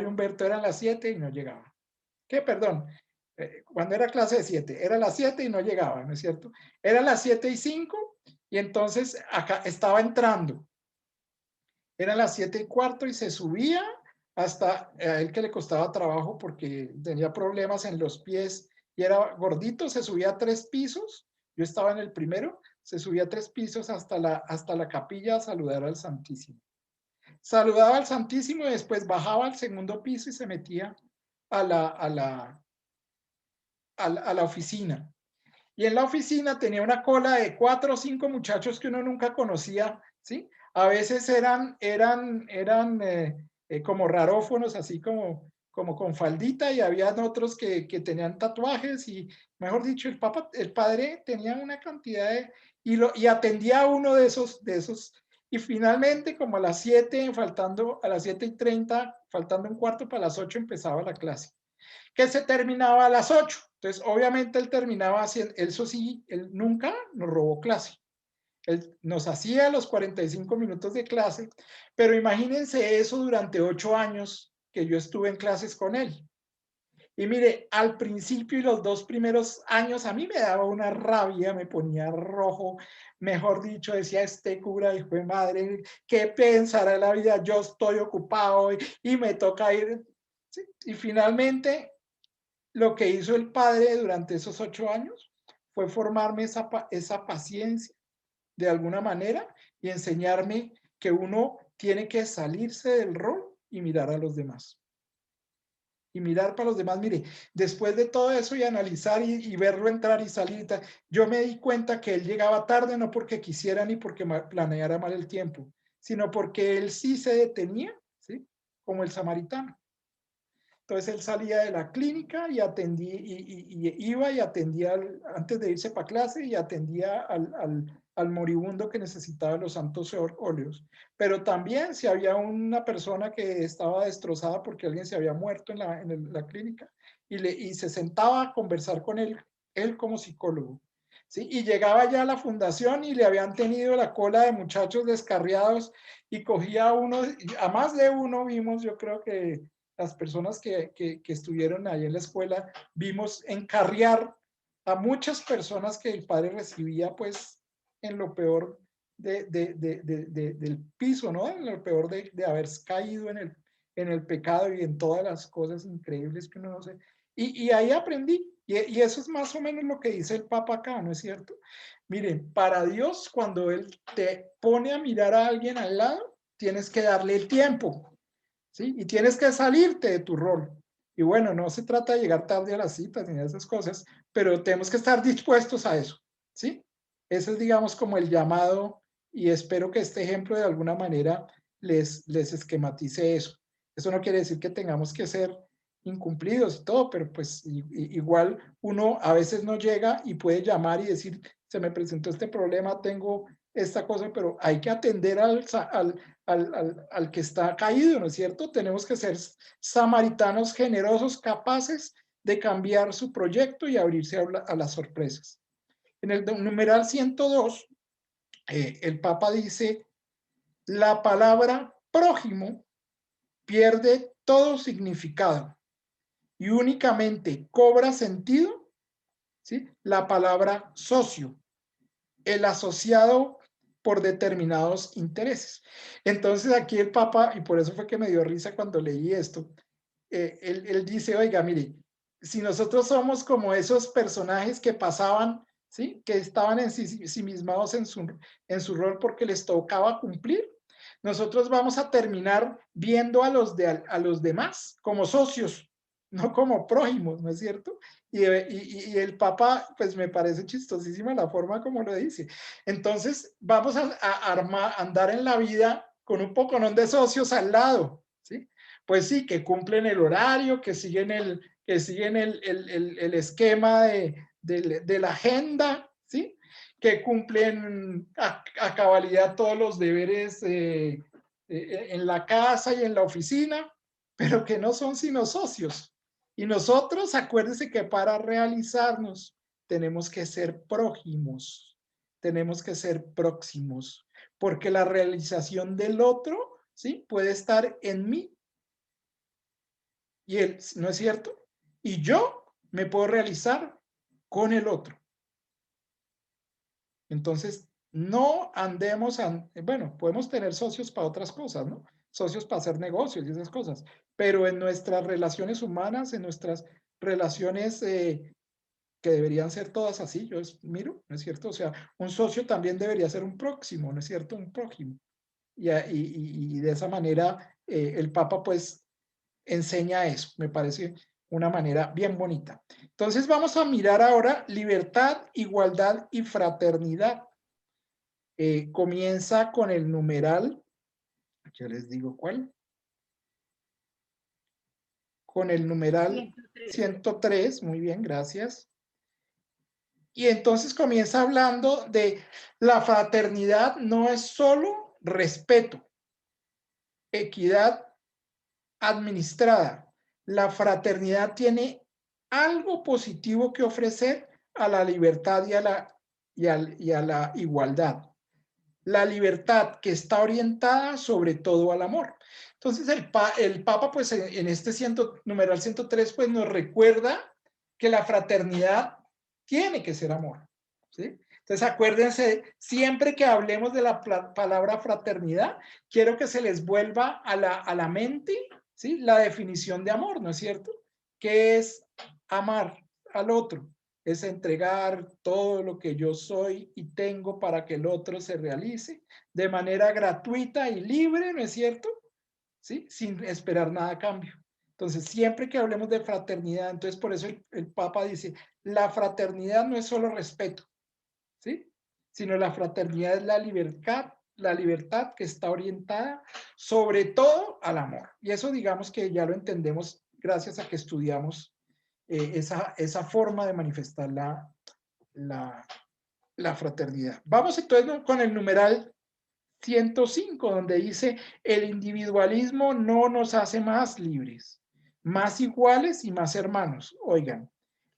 Humberto eran las 7 y no llegaba. ¿Qué? Perdón. Cuando era clase de 7, era las 7 y no llegaba, ¿no es cierto? Era las 7:05 y entonces acá estaba entrando. Eran las 7:15 y se subía hasta a él que le costaba trabajo porque tenía problemas en los pies y era gordito, se subía 3 pisos. Yo estaba en el primero, se subía 3 pisos hasta la capilla a saludar al Santísimo. Saludaba al Santísimo y después bajaba al segundo piso y se metía a la oficina. Y en la oficina tenía una cola de 4 o 5 muchachos que uno nunca conocía, ¿sí? A veces eran como rarófonos, así como con faldita, y había otros que tenían tatuajes, y mejor dicho, el padre tenía una cantidad y atendía a uno de esos, y finalmente, como a las 7:30, faltando un cuarto para las 8, empezaba la clase que se terminaba a las 8. Entonces, obviamente él terminaba haciendo, eso sí, él nunca nos robó clase. Él nos hacía los 45 minutos de clase, pero imagínense eso durante 8 años que yo estuve en clases con él. Y mire, al principio y los 2 primeros años a mí me daba una rabia, me ponía rojo, mejor dicho, decía este cura, hijo de madre, ¿qué pensará la vida? Yo estoy ocupado y me toca ir. ¿Sí? Y finalmente lo que hizo el padre durante esos 8 años fue formarme esa paciencia de alguna manera y enseñarme que uno tiene que salirse del rol y mirar a los demás. Y mirar para los demás, mire, después de todo eso y analizar y verlo entrar y salir, yo me di cuenta que él llegaba tarde no porque quisiera ni porque planeara mal el tiempo, sino porque él sí se detenía, ¿sí? Como el samaritano. Entonces él salía de la clínica y atendía, y iba y atendía antes de irse para clase y atendía al moribundo que necesitaba los santos óleos. Pero también si había una persona que estaba destrozada porque alguien se había muerto en la clínica y se sentaba a conversar con él como psicólogo. ¿Sí? Y llegaba ya a la fundación y le habían tenido la cola de muchachos descarriados y cogía a uno, a más de uno vimos, yo creo que las personas que estuvieron ahí en la escuela, vimos encarriar a muchas personas que el padre recibía pues en lo peor del piso, ¿no? En lo peor de haber caído en el pecado y en todas las cosas increíbles que uno no sé. Y ahí aprendí, y eso es más o menos lo que dice el Papa acá, ¿no es cierto? Miren, para Dios, cuando Él te pone a mirar a alguien al lado, tienes que darle el tiempo, ¿sí? Y tienes que salirte de tu rol. Y bueno, no se trata de llegar tarde a las citas ni de esas cosas, pero tenemos que estar dispuestos a eso, ¿sí? Ese es, digamos, como el llamado, y espero que este ejemplo de alguna manera les esquematice eso. Eso no quiere decir que tengamos que ser incumplidos y todo, pero pues igual uno a veces no llega y puede llamar y decir, se me presentó este problema, tengo esta cosa, pero hay que atender al que está caído, ¿no es cierto? Tenemos que ser samaritanos generosos, capaces de cambiar su proyecto y abrirse a las sorpresas. En el numeral 102, el Papa dice, la palabra prójimo pierde todo significado y únicamente cobra sentido, ¿sí? La palabra socio, el asociado por determinados intereses. Entonces aquí el Papa, y por eso fue que me dio risa cuando leí esto, él dice, oiga, mire, si nosotros somos como esos personajes que pasaban, ¿sí? Que estaban ensimismados en su rol porque les tocaba cumplir, nosotros vamos a terminar viendo a los demás como socios, no como prójimos, ¿no es cierto? Y el Papa, pues me parece chistosísima la forma como lo dice. Entonces, vamos a andar en la vida con un poconón de socios al lado, ¿sí? Pues sí, que cumplen el horario, que siguen el esquema de la agenda, ¿sí? Que cumplen a cabalidad todos los deberes en la casa y en la oficina, pero que no son sino socios. Y nosotros, acuérdense que para realizarnos tenemos que ser prójimos, tenemos que ser próximos, porque la realización del otro, ¿sí? Puede estar en mí y él, ¿no es cierto? Y yo me puedo realizar con el otro. Entonces, no andemos, bueno, podemos tener socios para otras cosas, ¿no? Socios para hacer negocios y esas cosas, pero en nuestras relaciones humanas, en nuestras relaciones que deberían ser todas así, yo miro, ¿no es cierto? O sea, un socio también debería ser un próximo, ¿no es cierto? Un prójimo. Y de esa manera el Papa pues enseña eso, me parece una manera bien bonita. Entonces vamos a mirar ahora libertad, igualdad y fraternidad. Comienza con el numeral, ya les digo cuál, con el numeral 103, muy bien, gracias. Y entonces comienza hablando de la fraternidad no es solo respeto, equidad administrada. La fraternidad tiene algo positivo que ofrecer a la libertad y a la igualdad. La libertad que está orientada sobre todo al amor. Entonces el Papa pues en este numeral 103 pues nos recuerda que la fraternidad tiene que ser amor, ¿sí? Entonces acuérdense, siempre que hablemos de la palabra fraternidad, quiero que se les vuelva a la mente, ¿sí? La definición de amor, ¿no es cierto? ¿Qué es amar al otro? Es entregar todo lo que yo soy y tengo para que el otro se realice de manera gratuita y libre, ¿no es cierto? ¿Sí? Sin esperar nada a cambio. Entonces, siempre que hablemos de fraternidad, entonces por eso el Papa dice, la fraternidad no es solo respeto, ¿sí? Sino la fraternidad es la libertad que está orientada sobre todo al amor. Y eso digamos que ya lo entendemos gracias a que estudiamos esa forma de manifestar la la fraternidad. Vamos entonces con el numeral 105, donde dice, el individualismo no nos hace más libres, más iguales y más hermanos. Oigan,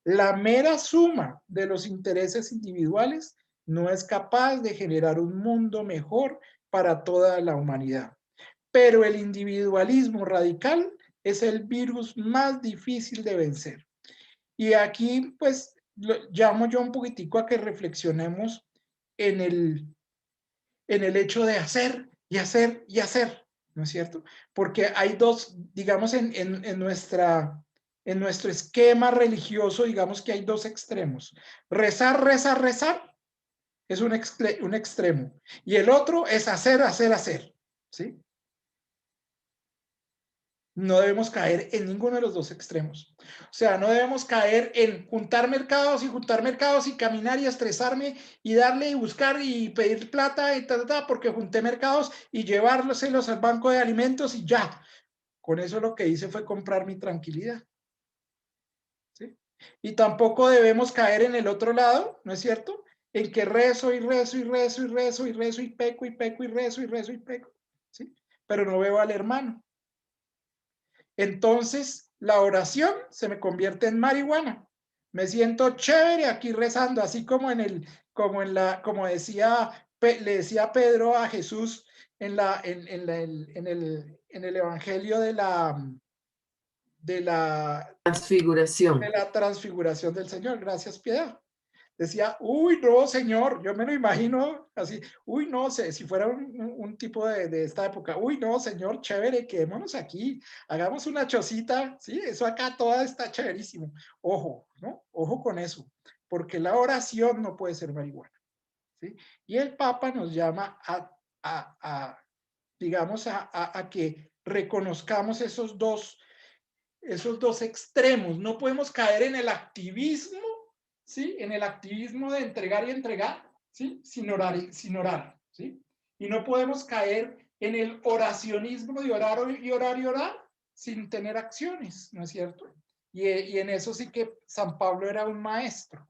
la mera suma de los intereses individuales no es capaz de generar un mundo mejor para toda la humanidad. Pero el individualismo radical es el virus más difícil de vencer. Y aquí, pues, llamo yo un poquitico a que reflexionemos en el hecho de hacer y hacer y hacer, ¿no es cierto? Porque hay dos, digamos, en nuestro esquema religioso, digamos que hay dos extremos. Rezar, rezar, rezar es un extremo. Y el otro es hacer, hacer, hacer, ¿sí? No debemos caer en ninguno de los dos extremos. O sea, no debemos caer en juntar mercados y caminar y estresarme y darle y buscar y pedir plata y porque junté mercados y llevárselos al banco de alimentos y ya. Con eso lo que hice fue comprar mi tranquilidad. ¿Sí? Y tampoco debemos caer en el otro lado, ¿no es cierto? En que rezo y rezo y rezo y rezo y rezo y peco y peco y rezo y rezo y peco. ¿Sí? Pero no veo al hermano. Entonces, la oración se me convierte en marihuana. Me siento chévere aquí rezando, así como decía, le decía Pedro a Jesús en el evangelio de Transfiguración. la transfiguración del Señor. Gracias, Piedad. Decía, uy, no, señor, yo me lo imagino así, uy, no sé, si fuera un tipo de esta época, uy, no, señor, chévere, quedémonos aquí, hagamos una chocita, sí, eso acá toda está chéverísimo. Ojo, ¿no? Ojo con eso, porque la oración no puede ser marihuana, ¿sí? Y el Papa nos llama a digamos, a que reconozcamos esos dos extremos. No podemos caer en el activismo, ¿sí? En el activismo de entregar y entregar, ¿sí? Sin orar, ¿sí? Y no podemos caer en el oracionismo de orar y orar y orar sin tener acciones, ¿no es cierto? Y en eso sí que San Pablo era un maestro.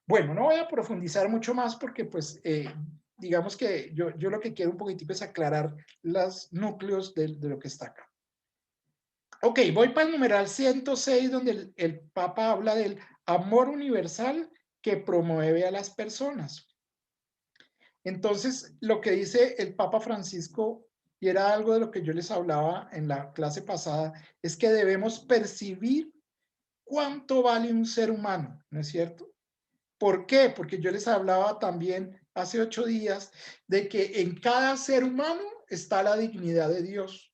Bueno, no voy a profundizar mucho más porque pues digamos que yo lo que quiero un poquitico es aclarar los núcleos de lo que está acá. Ok, voy para el numeral 106, donde el Papa habla del amor universal que promueve a las personas. Entonces, lo que dice el Papa Francisco, y era algo de lo que yo les hablaba en la clase pasada, es que debemos percibir cuánto vale un ser humano, ¿no es cierto? ¿Por qué? Porque yo les hablaba también hace 8 días de que en cada ser humano está la dignidad de Dios,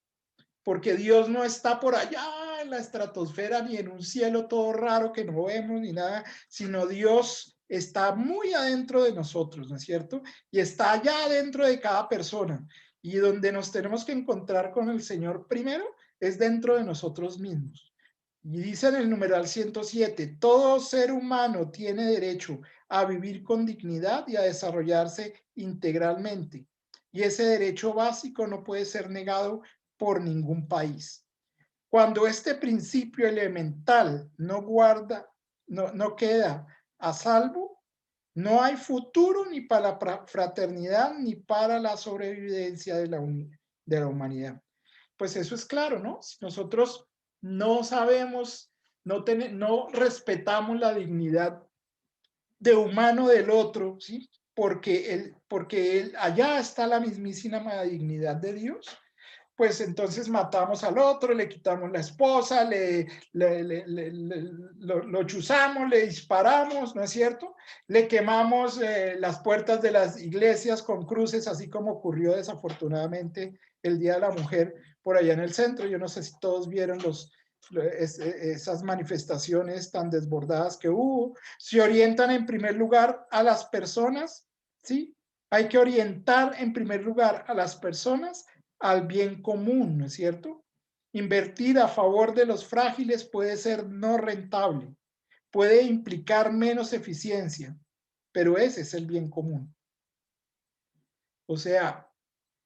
porque Dios no está por allá en la estratosfera ni en un cielo todo raro que no vemos ni nada, sino Dios está muy adentro de nosotros, ¿no es cierto? Y está allá adentro de cada persona. Y donde nos tenemos que encontrar con el Señor primero es dentro de nosotros mismos. Y dice en el numeral 107, todo ser humano tiene derecho a vivir con dignidad y a desarrollarse integralmente. Y ese derecho básico no puede ser negado por ningún país. Cuando este principio elemental no queda a salvo, no hay futuro ni para la fraternidad ni para la sobrevivencia de la humanidad. Pues eso es claro, ¿no? Si nosotros no sabemos, no respetamos la dignidad de humano del otro, ¿sí? Porque allá está la mismísima dignidad de Dios, pues entonces matamos al otro, le quitamos la esposa, lo chuzamos, le disparamos, ¿no es cierto? Le quemamos las puertas de las iglesias con cruces, así como ocurrió desafortunadamente el Día de la Mujer por allá en el centro. Yo no sé si todos vieron esas manifestaciones tan desbordadas que hubo. Se orientan en primer lugar a las personas, ¿sí? Hay que orientar en primer lugar a las personas al bien común, ¿no es cierto? Invertir a favor de los frágiles puede ser no rentable, puede implicar menos eficiencia, pero ese es el bien común. O sea,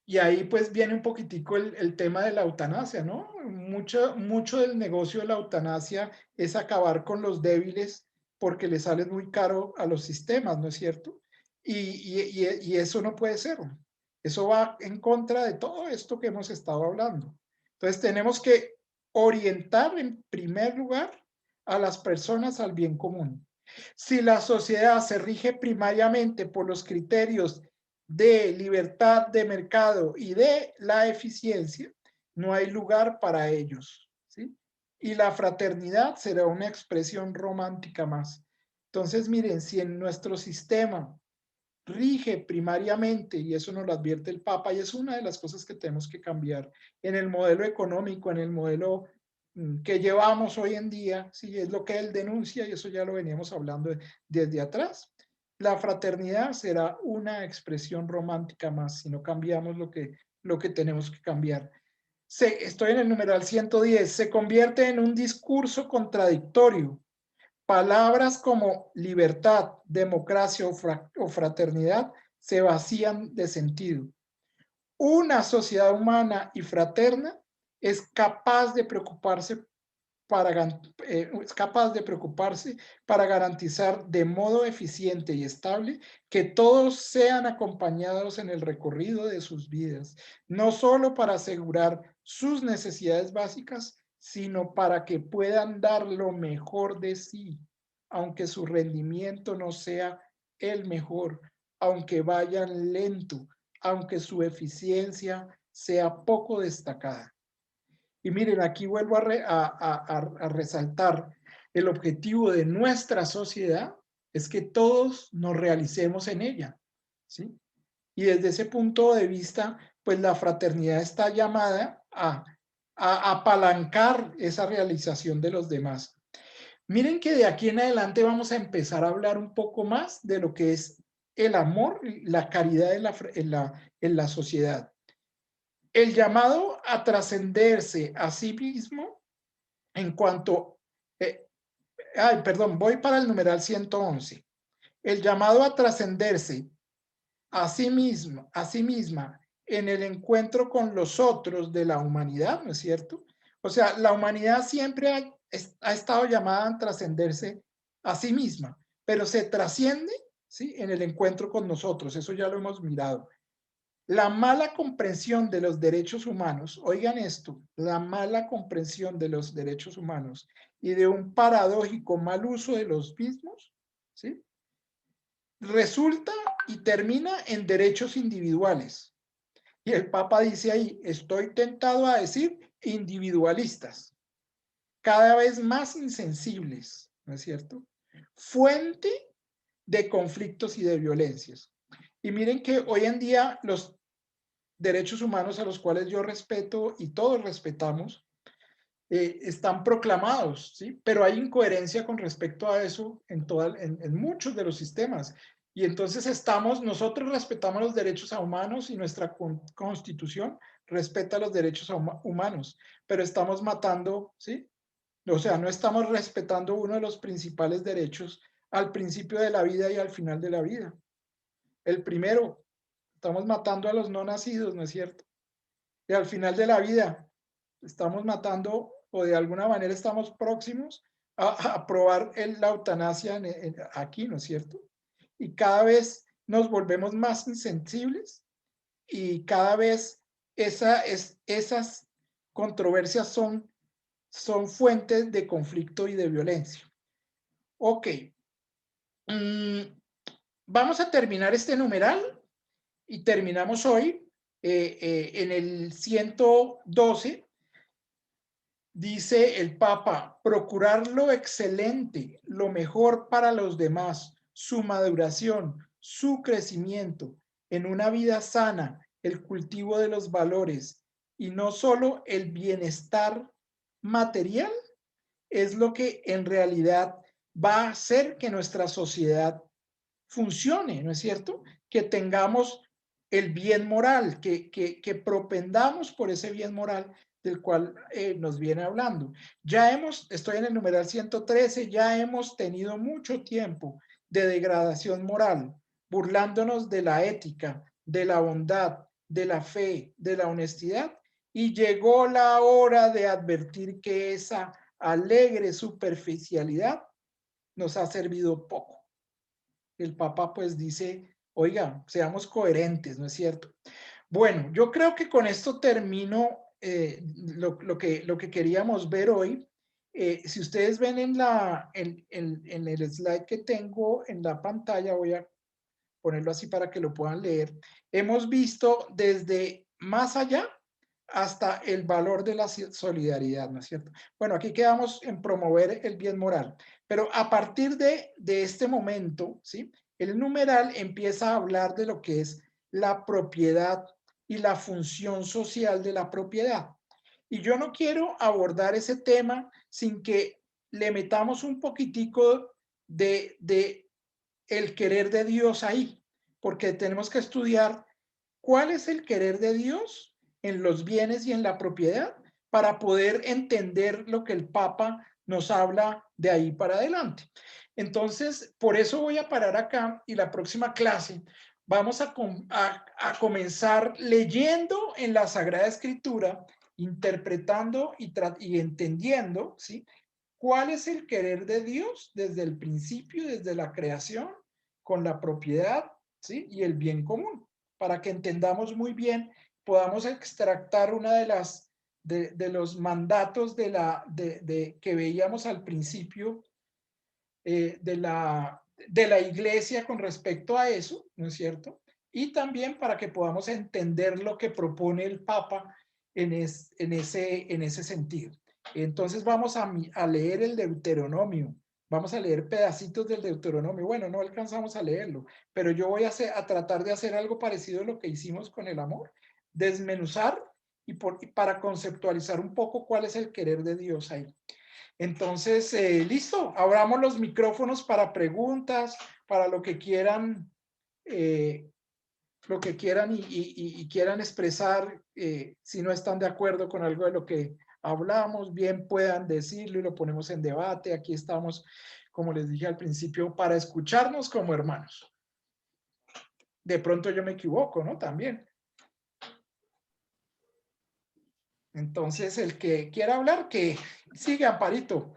y ahí pues viene un poquitico el tema de la eutanasia, ¿no? Mucho del negocio de la eutanasia es acabar con los débiles porque le sale muy caro a los sistemas, ¿no es cierto? Y eso no puede ser. Eso va en contra de todo esto que hemos estado hablando. Entonces tenemos que orientar en primer lugar a las personas al bien común. Si la sociedad se rige primariamente por los criterios de libertad de mercado y de la eficiencia, no hay lugar para ellos, ¿sí? Y la fraternidad será una expresión romántica más. Entonces, miren, si en nuestro sistema rige primariamente, y eso nos lo advierte el Papa, y es una de las cosas que tenemos que cambiar en el modelo económico, en el modelo que llevamos hoy en día, sí, es lo que él denuncia, y eso ya lo veníamos hablando desde atrás. La fraternidad será una expresión romántica más si no cambiamos lo que tenemos que cambiar. Estoy en el numeral 110, se convierte en un discurso contradictorio. Palabras como libertad, democracia o fraternidad se vacían de sentido. Una sociedad humana y fraterna es capaz de preocuparse para garantizar de modo eficiente y estable que todos sean acompañados en el recorrido de sus vidas, no solo para asegurar sus necesidades básicas, sino para que puedan dar lo mejor de sí, aunque su rendimiento no sea el mejor, aunque vayan lento, aunque su eficiencia sea poco destacada. Y miren, aquí vuelvo a resaltar el objetivo de nuestra sociedad es que todos nos realicemos en ella, ¿sí? Y desde ese punto de vista, pues la fraternidad está llamada a apalancar esa realización de los demás. Miren que de aquí en adelante vamos a empezar a hablar un poco más de lo que es el amor, la caridad en la sociedad. El llamado a trascenderse a sí mismo en cuanto, perdón, voy para el numeral 111. El llamado a trascenderse a sí mismo, a sí misma en el encuentro con los otros de la humanidad, ¿no es cierto? O sea, la humanidad siempre ha estado llamada a trascenderse a sí misma, pero se trasciende, ¿sí? En el encuentro con nosotros, eso ya lo hemos mirado. La mala comprensión de los derechos humanos, oigan esto, la mala comprensión de los derechos humanos y de un paradójico mal uso de los mismos, ¿sí? Resulta y termina en derechos individuales. Y el Papa dice ahí, estoy tentado a decir individualistas, cada vez más insensibles, ¿no es cierto? Fuente de conflictos y de violencias. Y miren que hoy en día los derechos humanos a los cuales yo respeto y todos respetamos, están proclamados, ¿sí? Pero hay incoherencia con respecto a eso en muchos de los sistemas. Y entonces nosotros respetamos los derechos humanos y nuestra constitución respeta los derechos humanos, pero estamos matando, ¿sí? O sea, no estamos respetando uno de los principales derechos al principio de la vida y al final de la vida. El primero, estamos matando a los no nacidos, ¿no es cierto? Y al final de la vida estamos matando o de alguna manera estamos próximos a aprobar la eutanasia aquí, ¿no es cierto? Y cada vez nos volvemos más insensibles y cada vez esas controversias son fuentes de conflicto y de violencia. Ok, vamos a terminar este numeral y terminamos hoy en el 112. Dice el Papa, procurar lo excelente, lo mejor para los demás, su maduración, su crecimiento, en una vida sana, el cultivo de los valores y no solo el bienestar material, es lo que en realidad va a hacer que nuestra sociedad funcione, ¿no es cierto? Que tengamos el bien moral, que propendamos por ese bien moral del cual nos viene hablando. Estoy en el numeral 113, ya hemos tenido mucho tiempo de degradación moral, burlándonos de la ética, de la bondad, de la fe, de la honestidad, y llegó la hora de advertir que esa alegre superficialidad nos ha servido poco. El Papa pues dice, Oiga, seamos coherentes, ¿no es cierto? Bueno, yo creo que con esto termino lo que queríamos ver hoy. Si ustedes ven en el slide que tengo en la pantalla, voy a ponerlo así para que lo puedan leer. Hemos visto desde más allá hasta el valor de la solidaridad, ¿no es cierto? Bueno, aquí quedamos en promover el bien moral, pero a partir de este momento, ¿sí? El numeral empieza a hablar de lo que es la propiedad y la función social de la propiedad. Y yo no quiero abordar ese tema sin que le metamos un poquitico de el querer de Dios ahí, porque tenemos que estudiar cuál es el querer de Dios en los bienes y en la propiedad para poder entender lo que el Papa nos habla de ahí para adelante. Entonces, por eso voy a parar acá y la próxima clase vamos a comenzar leyendo en la Sagrada Escritura, interpretando y entendiendo, ¿sí? ¿Cuál es el querer de Dios desde el principio, desde la creación, con la propiedad, ¿sí? Y el bien común, para que entendamos muy bien, podamos extractar una de los mandatos que veíamos al principio de la iglesia con respecto a eso, ¿no es cierto? Y también para que podamos entender lo que propone el Papa en ese sentido. Entonces vamos a leer el Deuteronomio, vamos a leer pedacitos del Deuteronomio. Bueno, no alcanzamos a leerlo, pero yo voy a tratar de hacer algo parecido a lo que hicimos con el amor, desmenuzar y para conceptualizar un poco cuál es el querer de Dios ahí. Entonces, listo, abramos los micrófonos para preguntas, para lo que quieran y quieran expresar, si no están de acuerdo con algo de lo que hablamos, bien puedan decirlo y lo ponemos en debate. Aquí estamos, como les dije al principio, para escucharnos como hermanos. De pronto yo me equivoco, ¿no? También. Entonces, el que quiera hablar, que sigue, Amparito.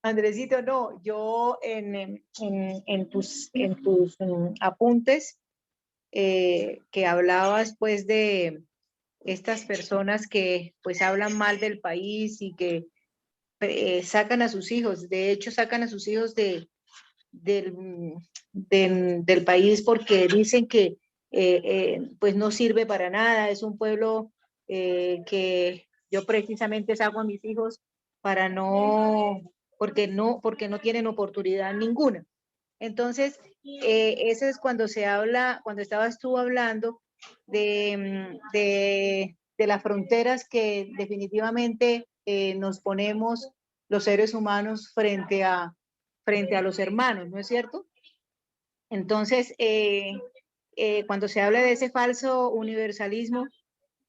Andresito, no, yo en tus apuntes que hablabas pues de estas personas que pues hablan mal del país y que sacan a sus hijos, de hecho sacan a sus hijos del país porque dicen que pues no sirve para nada, es un pueblo que yo precisamente saco a mis hijos para porque no tienen oportunidad ninguna. Entonces, ese es cuando se habla, cuando estabas tú hablando de las fronteras que definitivamente nos ponemos los seres humanos frente a los hermanos, ¿no es cierto? Entonces, cuando se habla de ese falso universalismo,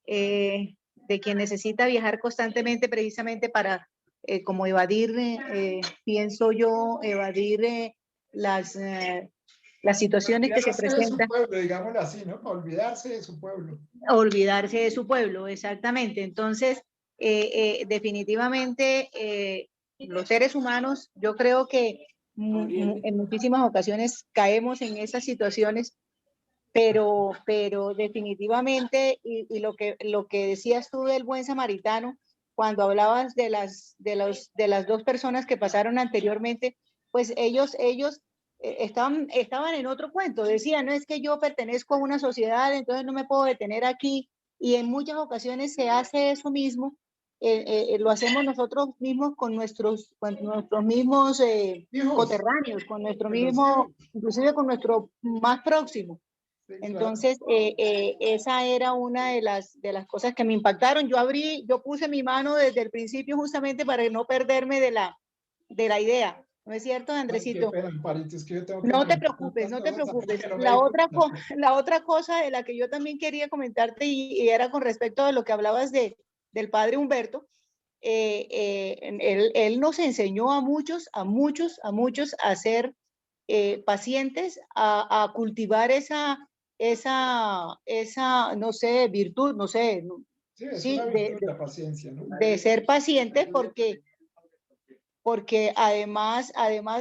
de quien necesita viajar constantemente precisamente para, como evadir, pienso yo, evadir las situaciones que se presentan. Pueblo, digámoslo así, ¿no? Olvidarse de su pueblo. Olvidarse de su pueblo, exactamente. Entonces, definitivamente, los seres humanos, yo creo que en muchísimas ocasiones caemos en esas situaciones, pero definitivamente, y lo que decías tú del buen samaritano, cuando hablabas de las dos personas que pasaron anteriormente, pues ellos estaban en otro cuento, decían, no es que yo pertenezco a una sociedad, entonces no me puedo detener aquí, y en muchas ocasiones se hace eso mismo, lo hacemos nosotros mismos con nuestros mismos coterráneos, con nuestro mismo, inclusive con nuestro más próximo. Sí, entonces, esa era una de las cosas que me impactaron. Yo puse mi mano desde el principio justamente para no perderme de la idea. ¿No es cierto, Andresito? Ay, qué pena, Amparito, es que yo tengo que No te preocupes, no te preocupes. La otra cosa de la que yo también quería comentarte y era con respecto a lo que hablabas del padre Humberto. Él nos enseñó a muchos a ser pacientes, a cultivar esa, no sé, virtud, no sé, sí, es sí, una virtud la paciencia, ¿no? de ser pacientes, porque porque además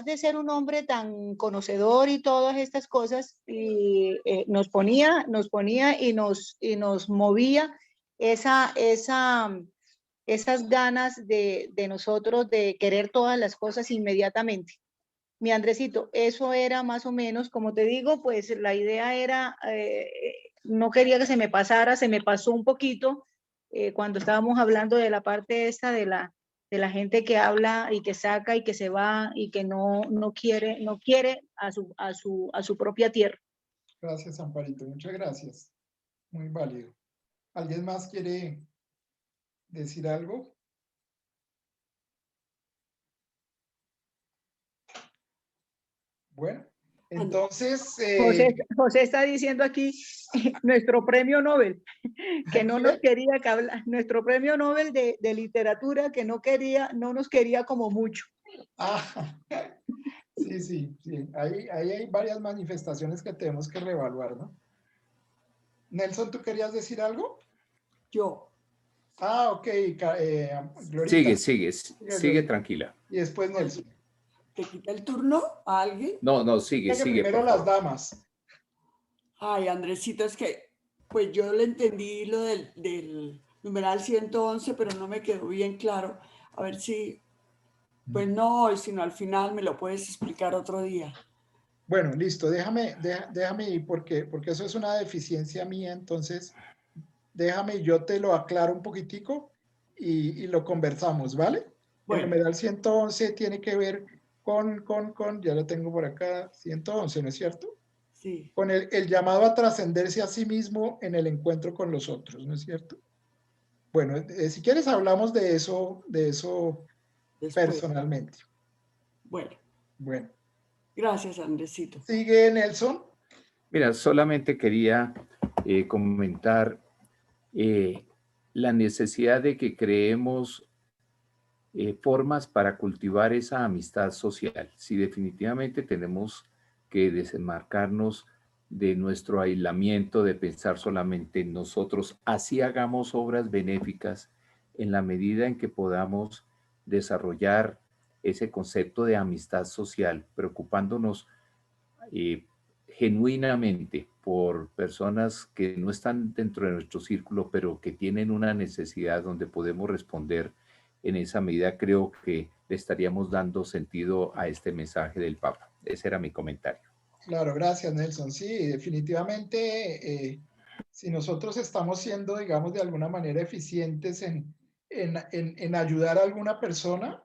de ser un hombre tan conocedor y todas estas cosas, y, nos ponía y nos movía esas ganas de nosotros de querer todas las cosas inmediatamente. Mi Andresito, eso era más o menos, como te digo, pues la idea era, no quería que se me pasara, se me pasó un poquito cuando estábamos hablando de la parte esta de la gente que habla y que saca y que se va y que no quiere a su propia tierra. Gracias, Amparito. Muchas gracias. Muy válido. ¿Alguien más quiere decir algo? Bueno, entonces... José está diciendo aquí nuestro premio Nobel, que no nos quería que hablar, nuestro premio Nobel de literatura que no nos quería como mucho. Ah, sí, sí, sí. Ahí hay varias manifestaciones que tenemos que reevaluar, ¿no? Nelson, ¿tú querías decir algo? Yo. Ah, ok, Glorita. Sigue Glorita. tranquila. Y después Nelson. ¿Te quita el turno a alguien? No, sigue, Primero por las favor. damas. Ay, Andresito, es que pues yo le entendí lo del numeral 111, pero no me quedó bien claro. A ver si, pues no hoy, sino al final me lo puedes explicar otro día. Bueno, listo, déjame ir porque eso es una deficiencia mía, entonces déjame, yo te lo aclaro un poquitico y lo conversamos, ¿vale? Bueno. El numeral 111 tiene que ver ya lo tengo por acá, 111, ¿no es cierto? Sí. Con el llamado a trascenderse a sí mismo en el encuentro con los otros, ¿no es cierto? Bueno, si quieres hablamos de eso Después. personalmente. Bueno. Bueno. Gracias, Andresito. Sigue Nelson. Mira, solamente quería comentar la necesidad de que creemos formas para cultivar esa amistad social. Si definitivamente tenemos que desenmarcarnos de nuestro aislamiento, de pensar solamente en nosotros, así hagamos obras benéficas en la medida en que podamos desarrollar ese concepto de amistad social, preocupándonos genuinamente por personas que no están dentro de nuestro círculo, pero que tienen una necesidad donde podemos responder en esa medida, creo que le estaríamos dando sentido a este mensaje del Papa. Ese era mi comentario. Claro, gracias Nelson. Sí, definitivamente, si nosotros estamos siendo, digamos, de alguna manera eficientes en ayudar a alguna persona,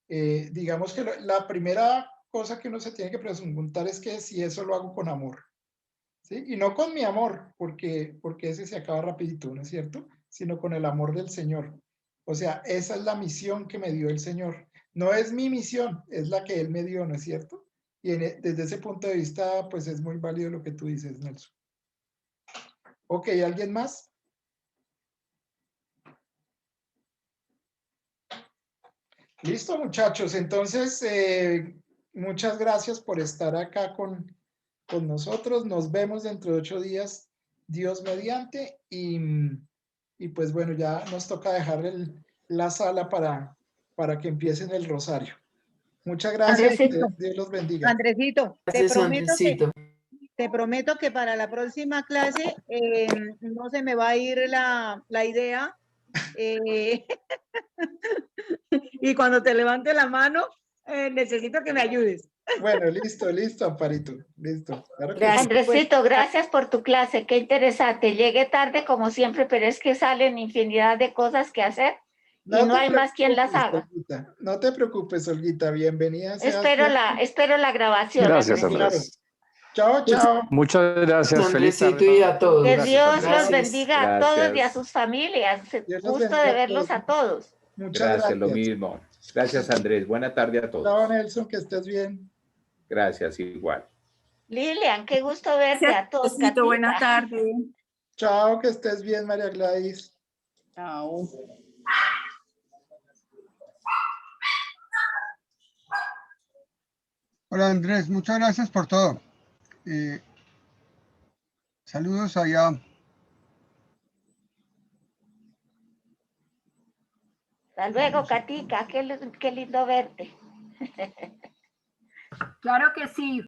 digamos que la primera cosa que uno se tiene que preguntar es que si eso lo hago con amor, ¿sí? Y no con mi amor, porque ese se acaba rapidito, ¿no es cierto? Sino con el amor del Señor. O sea, esa es la misión que me dio el Señor. No es mi misión, es la que Él me dio, ¿no es cierto? Y desde ese punto de vista, pues es muy válido lo que tú dices, Nelson. Ok, ¿alguien más? Listo, muchachos. Entonces, muchas gracias por estar acá con nosotros. Nos vemos dentro de 8 días, Dios mediante. Y pues bueno, ya nos toca dejar la sala para que empiecen el rosario. Muchas gracias. Andresito, Dios los bendiga. Andresito, Gracias, Andresito. te prometo que para la próxima clase no se me va a ir la idea. Y cuando te levante la mano, necesito que me ayudes. Bueno, listo, Amparito. Listo. Claro que Gracias. sí. Andresito, gracias por tu clase, qué interesante. Llegué tarde como siempre, pero es que salen infinidad de cosas que hacer y no hay más quien las haga. Olguita. No te preocupes, Olguita. Bienvenida. Espero la grabación. Gracias, Andresito. Andrés. Chao, chao. Muchas gracias. Feliz tarde. Andresito y a todos. Que Gracias, Dios Andrés. los bendiga a todos y a Gracias. sus familias. Dios los Gusto bendiga de a verlos todos. a todos. Muchas Gracias, lo gracias. mismo. Gracias, Andrés. Buena tarde a Chao, todos. Nelson, que estés bien. Gracias, igual. Lilian, qué gusto verte a todos. Andresito, buenas tardes. Chao, que estés bien, María Gladys. Chao. Hola Andrés, muchas gracias por todo. Saludos allá. Hasta luego, Katica, qué lindo verte. Claro que sí.